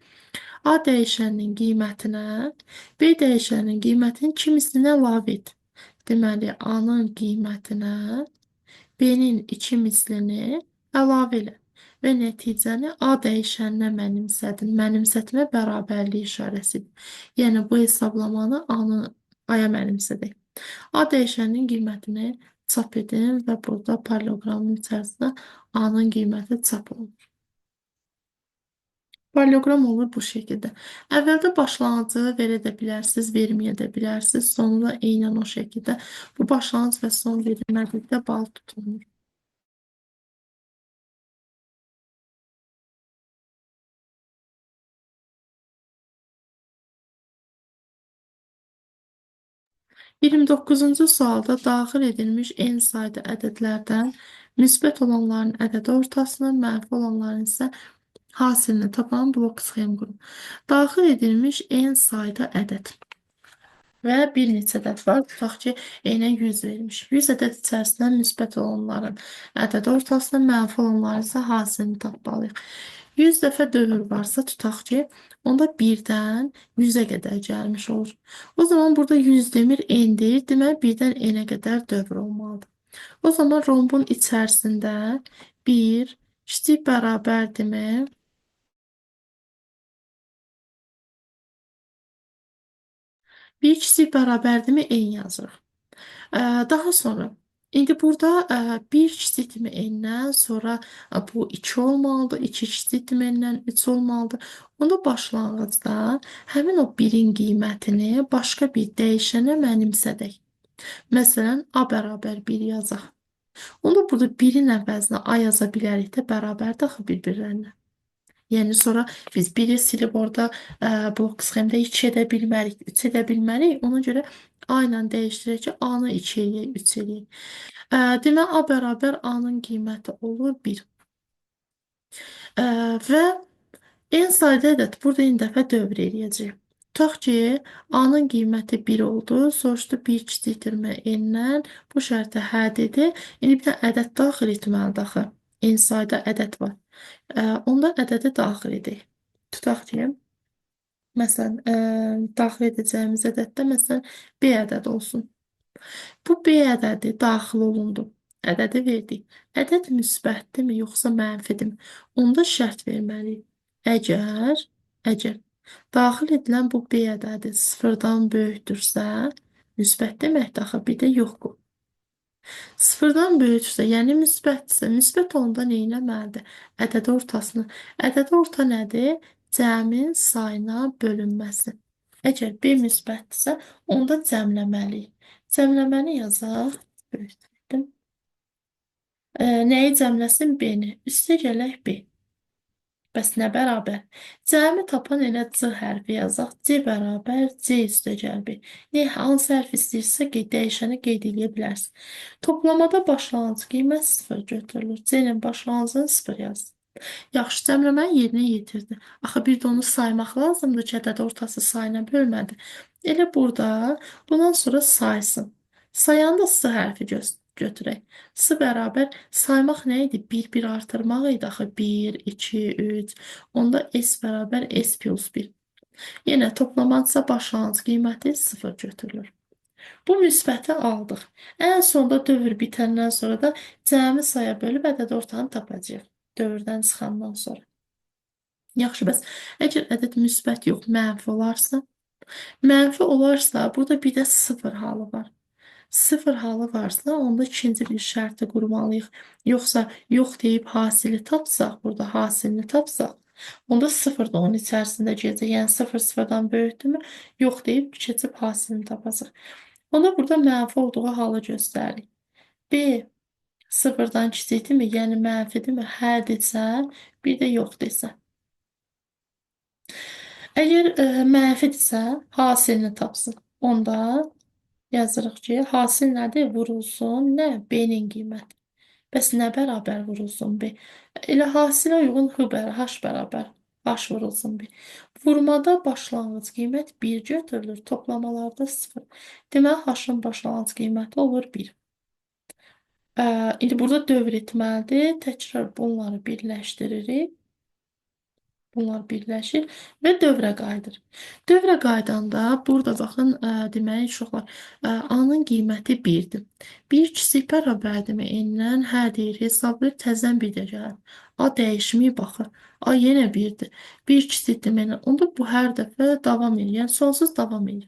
A dəyişəninin qiymətinə B dəyişəninin qiymətinin kimisini əlavə et. Deməli, A-nın qiymətinə B-nin 2 mislini əlavə elə və nəticəni A dəyişəninə mənimsədin. Mənimsətmə bərabərlik işarəsidir. Yəni bu hesablamanı A-ya mənimsədək. A dəyişəninin qiymətini çap edin və burada paralelogramın içərisində A-nın qiyməti çap olunur. Paralelogram olur bu şəkildə. Əvvəldə başlanğıcı verə də bilərsiniz, verməyə də bilərsiniz. Sonunda eynən o şəkildə bu başlanğıc və son verilmədikdə bal tutulur. Iyirmi doqquzuncu sualda daxil edilmiş n sayda ədədlərdən müsbət olanların ədəd ortasını, mənfi olanların isə hasilini tapan blok sxem qurun. Daxil edilmiş n sayda ədəd və bir neçə ədəd var. Tutaq ki, eynən 100 verilmiş. 100 ədəd içərisindən müsbət olanların ədəd ortasını, mənfi olanların isə hasilini tapmalıyıq. 100 dəfə dövr varsa tutaq ki, onda 1-dən 100-ə qədər gəlmiş olur. O zaman burada 100 demir n-dir. Deməli, 1-dən n-ə qədər dövr olmalıdır. O zaman rombun içərisində 1 kiçik bərabər demək 1 kiçik bərabərdirmi n yazırıq. Daha sonra indi burada 1 kiçikdirmi n-dən sonra bu 2 olmalıdır, 2 kiçikdirmi n-dən 3 olmalıdır. Onda başlanğıcda həmin o 1-in qiymətini başqa bir dəyişənə mənimsədək. Məsələn, A bərabər 1 yazaq. Onda burada 1-in əvəzinə A yaza bilərik də bərabərdir axı bir-birlərinə. Yəni sonra biz 1-i silib orada blok sxemdə 2 edə bilmərik, 3 edə bilmərik. Ona görə A ilə dəyişdirək ki, A-nı 2 eləyək, 3 eləyək. Demək, A bərabər A-nın qiyməti olur 1. Və n sayda ədəd burada n dəfə dövr eləyəcək. Tutaq ki, A-nın qiyməti 1 oldu. Soruşdu 1 kiçikdirmə n-dən. Bu şərtə hə dedi. İndi bir də ədəd daxil etməlidir axı. N sayda ədəd var. Onda ədədi daxil edək. Tutaq ki, məsələn, daxil edəcəyimiz ədəddə məsələn B ədədi olsun. Bu B ədədi daxil olundu. Ədədi verdik. Ədəd müsbətdirmi, yoxsa mənfidirmi? Onda şərt verməliyik. Əgər daxil edilən bu B ədədi 0-dan böyükdürsə, müsbət deməkdir axı, bir də yox qoy. 0-dan böyüksə, yəni müsbətdirsə, müsbət onda nə etməlidir? Ədəd ortasını. Ədəd orta nədir? Cəmin sayına bölünməsi. Əgər B müsbətdirsə, onda cəmləməliyik. Cəmləməni yazaq. Böyütdüm. Nəyi cəmləsin? B-ni. Üstə gələk B. Bəs nə bərabər? Cəmi tapan elə C hərfi yazaq. C bərabər C üstə cəlbi. Ne, hansı hərf istəyirsə dəyişəni qeyd edə bilərsən. Toplamada başlanğıc qiymət 0 götürülür. C-nin başlanğıcını 0 yaz. Yaxşı, cəmləməni yerinə yetirdi. Axı bir də onu saymaq lazımdır ki, ədəd ortası sayına bölmədi. Elə burada bundan sonra saysın. Sayanda S hərfi götürək. S bərabər saymaq nə idi? 1 artırmaq idi axı. 1, 2, 3. Onda S bərabər S plus 1. Yenə toplamansa başlanğıc qiyməti 0 götürülür. Bu müsbəti aldıq. Ən sonda dövr bitəndən sonra da cəmi saya bölüb ədəd ortanı tapacağıq. Dövrdən çıxandan sonra. Yaxşı, bəs əgər ədəd müsbət yox, mənfi olarsa, burada bir də sıfır halı var. Sıfır halı varsa, onda ikinci bir şərti qurmalıyıq. Yoxsa yox deyib hasili tapsaq, burada hasilini tapsaq, onda sıfır da onun içərisində gələcək. Yəni sıfır sıfırdan böyükdürmü? Yox deyib keçib hasilini tapacaq. Onda burada mənfi olduğu halı göstəririk. B sıfırdan kiçikdirmi? Yəni mənfidirmi? Hə desən, bir də yox desən. Əgər mənfidirsə, hasilini tapsın. Onda yazırıq ki, hasil nədir? Vurulsun. Nə? B-nin qiyməti. Bəs nə bərabər vurulsun B? Elə hasilə uyğun H bərabər. H vurulsun B. Vurmada başlanğıc qiymət 1 götürülür. Toplamalarda 0. Deməli, H-ın başlanğıc qiyməti olur 1. İndi burada dövr etməlidir. Təkrar bunları birləşdiririk. Bunlar birləşir və dövrə qayıdır. Dövrə qaydanda burada baxın, deməli uşaqlar, A-nın qiyməti 1-dir. 1 kiçik bərabərdirmi N-dən? Hə deyir, hesablayıb təzədən 1 də gəlir. A dəyişməyib baxır. A yenə 1-dir. 1 kiçikdir N-dən. Onda bu hər dəfə davam edir. Yəni sonsuz davam edir.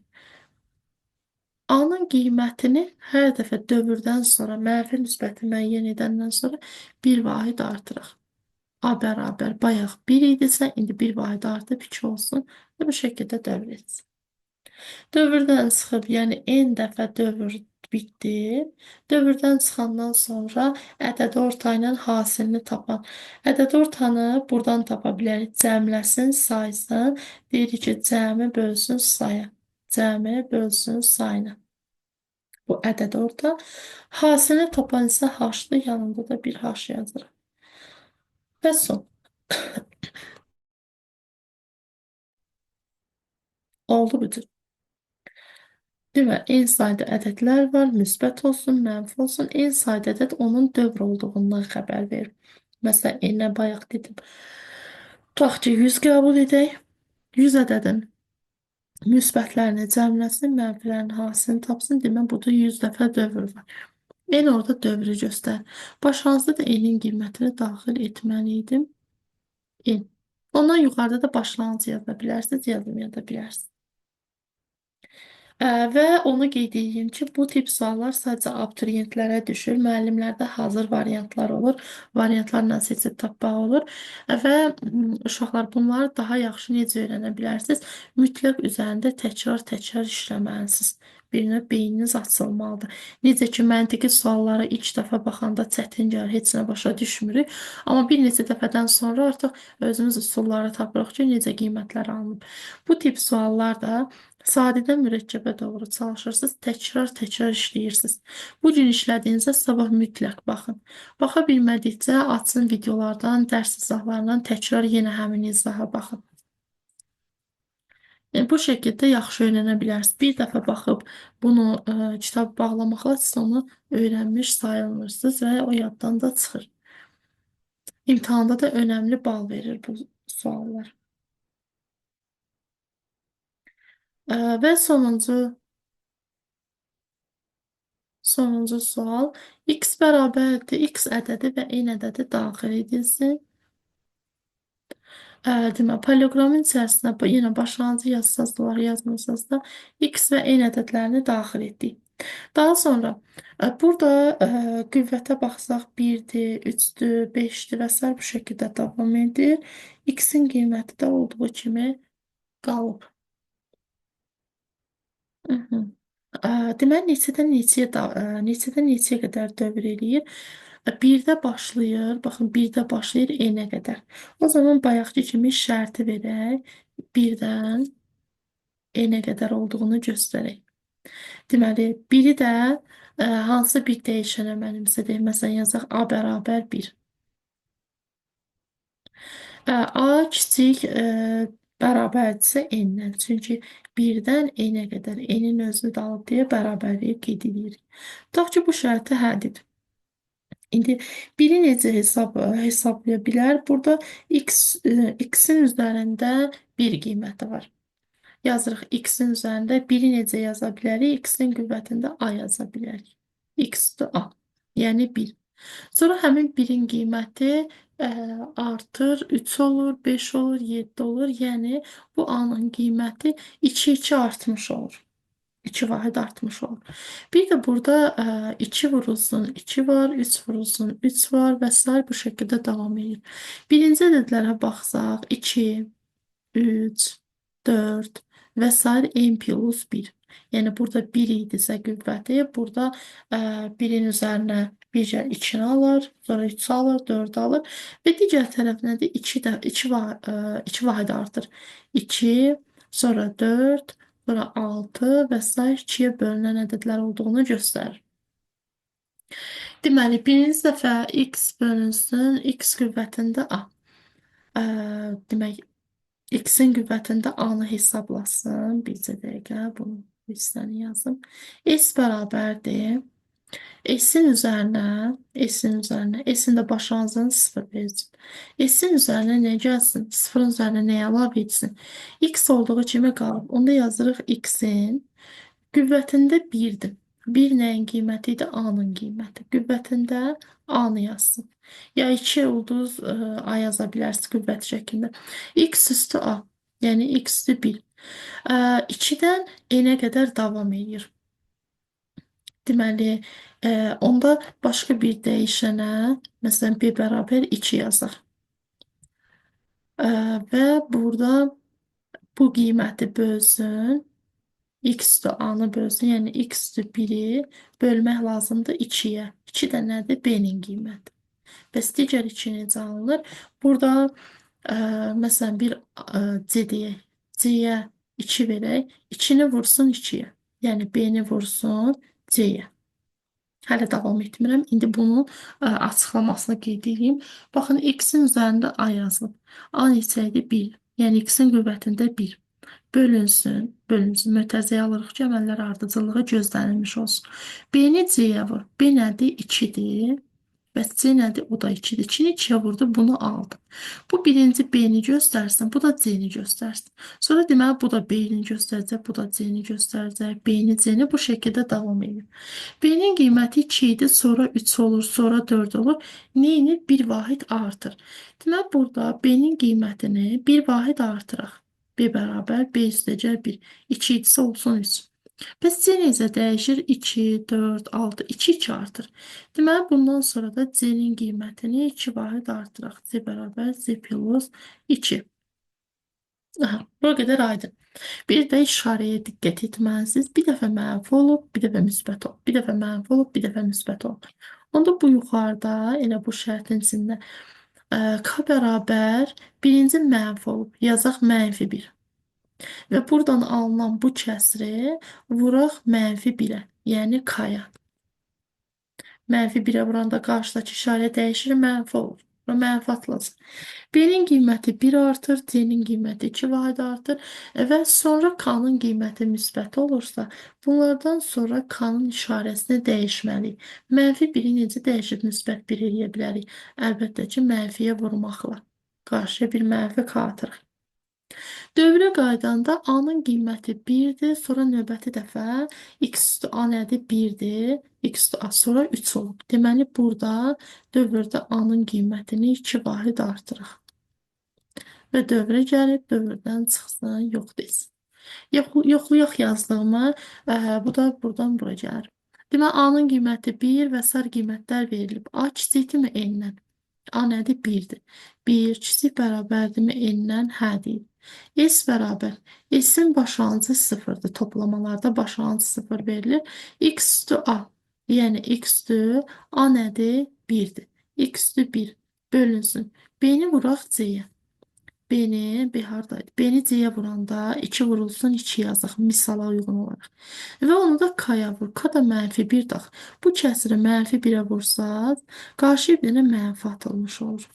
A-nın qiymətini hər dəfə dövrdən sonra mənfi müsbəti müəyyən edəndən sonra bir vahid artıraq. A bərabər bayaq 1 idisə, indi bir vahid artıb 2 olsun və bu şəkildə dövr etsin. Dövrdən çıxıb, yəni n dəfə dövr bitdi. Dövrdən çıxandan sonra ədəd orta ilə hasilini tapan. Ədəd ortanı buradan tapa bilərik. Cəmləsin, saysın. Deyirik ki, cəmi bölsün saya. Cəmi bölsün sayına. Bu ədəd orta. Hasilini tapan isə h-dır. Yanında da bir h yazırıq. Və son. Oldu bu cür. Deməli, n sayda ədədlər var, müsbət olsun, mənfi olsun. N sayda ədəd onun dövr olduğundan xəbər verir. Məsələn, n-ə bayaq dedim. Tutaq ki, 100 qəbul edək. 100 ədədin müsbətlərini cəmləsin, mənfilərin hasilini tapsın. Demək, burada 100 dəfə dövr var. N orada dövrü göstər. Başlanğıcda da n-in qiymətini daxil etməliydim. N. Ondan yuxarıda da başlanğıc yaza bilərsiniz, yazmaya da bilərsiniz. Və onu qeyd edeyim ki, bu tip suallar sadəcə abituriyentlərə düşür. Müəllimlərdə hazır variantlar olur. Variantlarla seçib tapmaq olur. Və uşaqlar bunları daha yaxşı necə öyrənə bilərsiniz? Mütləq üzərində təkrar-təkrar işləməlisiniz. Bir növ beyniniz açılmalıdır. Necə ki, məntiqi suallara ilk dəfə baxanda çətin gəlir, heç nə başa düşmürük. Amma bir neçə dəfədən sonra artıq özümüz üsulları tapırıq ki, necə qiymətlər alınıb. Bu tip suallar da sadədən mürəkkəbə doğru çalışırsınız, təkrar-təkrar işləyirsiniz. Bu gün işlədiyinizə sabah mütləq baxın. Baxa bilmədikcə açın videolardan, dərs izahlarından təkrar yenə həmin izaha baxın. Bu şəkildə yaxşı öyrənə bilərsiniz. Bir dəfə baxıb bunu kitab bağlamaqla siz onu öyrənmiş sayılmırsınız və o yaddan da çıxır. İmtahanda da önəmli bal verir bu suallar. Və sonuncu sual. X bərabərdir. X ədədi və n ədədi daxil edilsin. Demək, polyqramın içərisinə yenə başlanğıcı yazsazlar, yazmasaz da X və n ədədlərini daxil etdik. Daha sonra burada qüvvətə baxsaq 1-dir, 3-dür, 5-dir və s. bu şəkildə davam edir. X-in qiyməti də olduğu kimi qalıb. Deməli, neçədən neçəyə qədər dövr eləyir? 1-də başlayır. Baxın 1-də başlayır n-ə qədər. O zaman bayaqki kimi şərti verək. 1-dən n-ə qədər olduğunu göstərək. Deməli, 1-i də hansı bir dəyişənə mənimsədək? Məsələn, yazaq a bərabər 1. A kiçik bərabərdirsə n-dən. Çünki 1-dən n-ə qədər n-in özünü də alıb deyə bərabərliyi qeyd edirik. Tutaq ki, bu şərti həddir. İndi biri necə hesablaya bilər? Burada x-in üzərində 1 qiyməti var. Yazırıq x-in üzərində 1-i necə yaza bilərik? X-in qüvvətində a yaza bilərik. X-dir a, yəni 1. Sonra həmin 1-in qiyməti artır, 3 olur, 5 olur, 7 olur. Yəni bu a-nın qiyməti 2 artmış olur. 2 vahid artmış olur. Bir də burada 2 vurulsun 2 var, 3 vurulsun 3 var və s. bu şəkildə davam edir. Birinci ədədlərə baxsaq 2, 3, 4 və s. n plus 1. Yəni burada 1 idisə qüvvəti, burada 1-in üzərinə 2-ni alır, sonra 3 alır, 4 alır və digər tərəfinə də 2 vahid artır. 2, sonra 4, sonra 6 və s. 2-yə bölünən ədədlər olduğunu göstərir. Deməli, birinci dəfə x bölünsün, x qüvvətində a. Demək, x-in qüvvətində a-nı hesablasın. Bircə dəqiqə bunu hissəni yazım. S bərabərdir. S-in üzərinə, S-in də başlanğıcını 0 versin. S-in üzərinə nə gəlsin? 0-ın üzərinə nə əlavə etsin? X olduğu kimi qalıb. Onda yazırıq x-in qüvvətində 1-dir. 1 nəyin qiyməti idi? A-nın qiyməti. Qüvvətində A-nı yazsın. Ya 2 ulduz A yaza bilərsiniz qüvvət şəklində. X üstü A. Yəni x-dir 1. 2-dən n-ə qədər davam edir. Deməli, onda başqa bir dəyişənə, məsələn, b bərabər 2 yazaq. Və burada bu qiyməti bölsün. X-dir A-nı bölsün, yəni x-dir 1-i bölmək lazımdır 2-yə. 2 də nədir? B-nin qiyməti. Bəs digər 2 necə alınır? Burada, məsələn, bir C deyək. C-yə 2 verək. 2-ni vursun 2-yə. Yəni, B-ni vursun C-yə. Hələ davam etmirəm. İndi bunun açıqlamasını qeyd edeyim. Baxın, x-in üzərində a yazılıb. A neçə idi? 1. Yəni, x-in qüvvətində 1. Bölünsün. Mötərizəyə alırıq ki, əməllər ardıcıllığı gözlənilmiş olsun. B-ni C-yə vur. B nədir? 2-dir. Bəs C nədir? O da 2-dir. 2-ni 2-yə vurdu, bunu aldı. Bu birinci B-ni göstərsin, bu da C-ni göstərsin. Sonra deməli, bu da B-ni göstərəcək, bu da C-ni göstərəcək. B-ni, C-ni bu şəkildə davam edir. B-nin qiyməti 2 idi, sonra 3 olur, sonra 4 olur. Neyini? 1 vahid artır. Deməli, burada B-nin qiymətini 1 vahid artıraq. B bərabər B üstəcək 1. 2 idisə olsun 3. Bəs C necə dəyişir? 2, 4, 6, 2, 2 artır. Deməli, bundan sonra da C-nin qiymətini 2 vahid artıraq. C bərabər C plus 2. Aha, bu qədər aydın. Bir də işarəyə diqqət etməlisiniz. Bir dəfə mənfi olub, bir dəfə müsbət olub. Bir dəfə mənfi olub, bir dəfə müsbət olub. Onda bu yuxarıda, elə bu şərtin içində k bərabər birinci mənfi olub. Yazaq mənfi 1. Və buradan alınan bu kəsri vuraq mənfi 1-ə, yəni k-ya. Mənfi 1-ə vuranda qarşıdakı işarə dəyişir, mənfi olur. Və mənfi atılacaq. B-nin qiyməti 1 artır, C-nin qiyməti 2 vahid artır və sonra k-nın qiyməti müsbət olursa, bunlardan sonra k-nın işarəsini dəyişməliyik. Mənfi 1-i necə dəyişib müsbət 1 eləyə bilərik? Əlbəttə ki, mənfiyə vurmaqla. Qarşıya bir mənfi k atırıq. Dövrə qaydanda A-nın qiyməti 1-dir, sonra növbəti dəfə x üstü A nədir? 1-dir, x üstü A sonra 3 olub. Deməli, burada dövrdə A-nın qiymətini 2 vahid artırıq. Və dövrə gəlib, dövrdən çıxsın, yox desin. Yoxlayaq yazdığımı, bu da buradan bura gəlir. Deməli, A-nın qiyməti 1 və sair qiymətlər verilib. A kiçikdirmi N-dən? A nədir? 1-dir. 1 kiçik bərabərdirmi N-dən? Hə deyil. S bərabər. S-in başlanğıcı 0-dır. Toplamalarda başlanğıcı 0 verilir. X üstü A. Yəni, x üstü A nədir? 1'dir. X üstü 1 bölünsün. B'ni vuraq C-yə. B hardaydı? B'ni C-yə vuranda 2 vurulsun 2 yazıq misala uyğun olaraq. Və onu da K-ya vur. K da -1 dax. Bu kəsiri -1-ə vursaq, qarşıya bir dənə mənfi atılmış olur.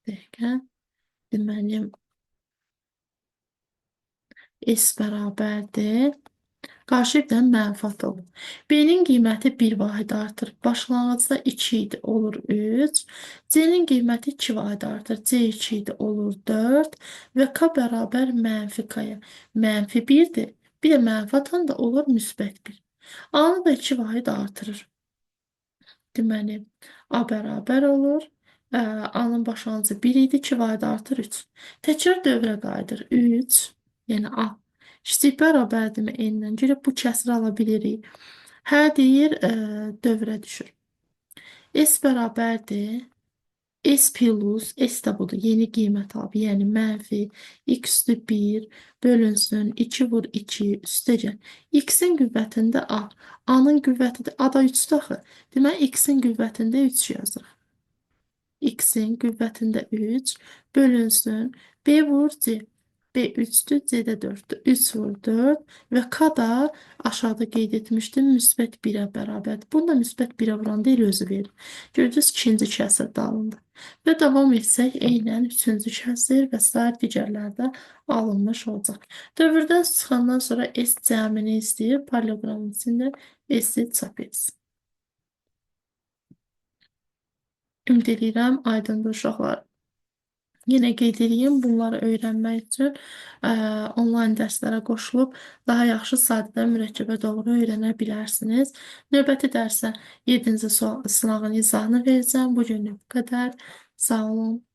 Dəqiqə. Deməli, S bərabərdir. Qarşıya bir dənə mənfi atılır. B-nin qiyməti 1 vahid artır. Başlanğıcda 2 idi, olur 3. C-nin qiyməti 2 vahid artır. C 2 idi, olur 4. Və K bərabər mənfi K-ya. -1-dir. Bir də mənfi atanda olur müsbət 1. A-nı da 2 vahid artırır. Deməli, A bərabər olur. A-nın başlanğıcı 1 idi, 2 vahid artır 3. Təkrar dövrə qayıdır. 3, yəni A. Kiçik bərabərdirmi N-dən? Görə bu kəsiri ala bilirik. Hə deyir, dövrə düşür. S bərabərdir. S plus, S də budur. Yeni qiymət alıb. Yəni mənfi x üstü 1 bölünsün 2 vur 2 üstəgəl. X-in qüvvətində A. A-nın qüvvəti də A-da 3-dür axı. Deməli, X-in qüvvətində 3 yazırıq. X-in qüvvətində 3 bölünsün. B vur C. B 3'dür, C də 4'dür. 3 vur 4 və K da aşağıda qeyd etmişdim, müsbət 1-ə bərabərdir. Bunu da müsbət 1-ə vuranda el özü verir. Görəcəyiz, ikinci kəsir də alındı. Və davam etsək, eynən üçüncü kəsir və sair digərlərdə alınmış olacaq. Dövrdən çıxandan sonra S cəmini istəyir, paralleloqramın içində S-i çap etsin. Ümid edirəm, aydındır uşaqlar. Yenə qeyd edeyim, bunları öyrənmək üçün onlayn dərslərə qoşulub daha yaxşı sadə mürəkkəbə doğru öyrənə bilərsiniz. Növbəti dərsə 7-ci sınağın izahını verəcəm. Bu günlük bu qədər. Sağ olun.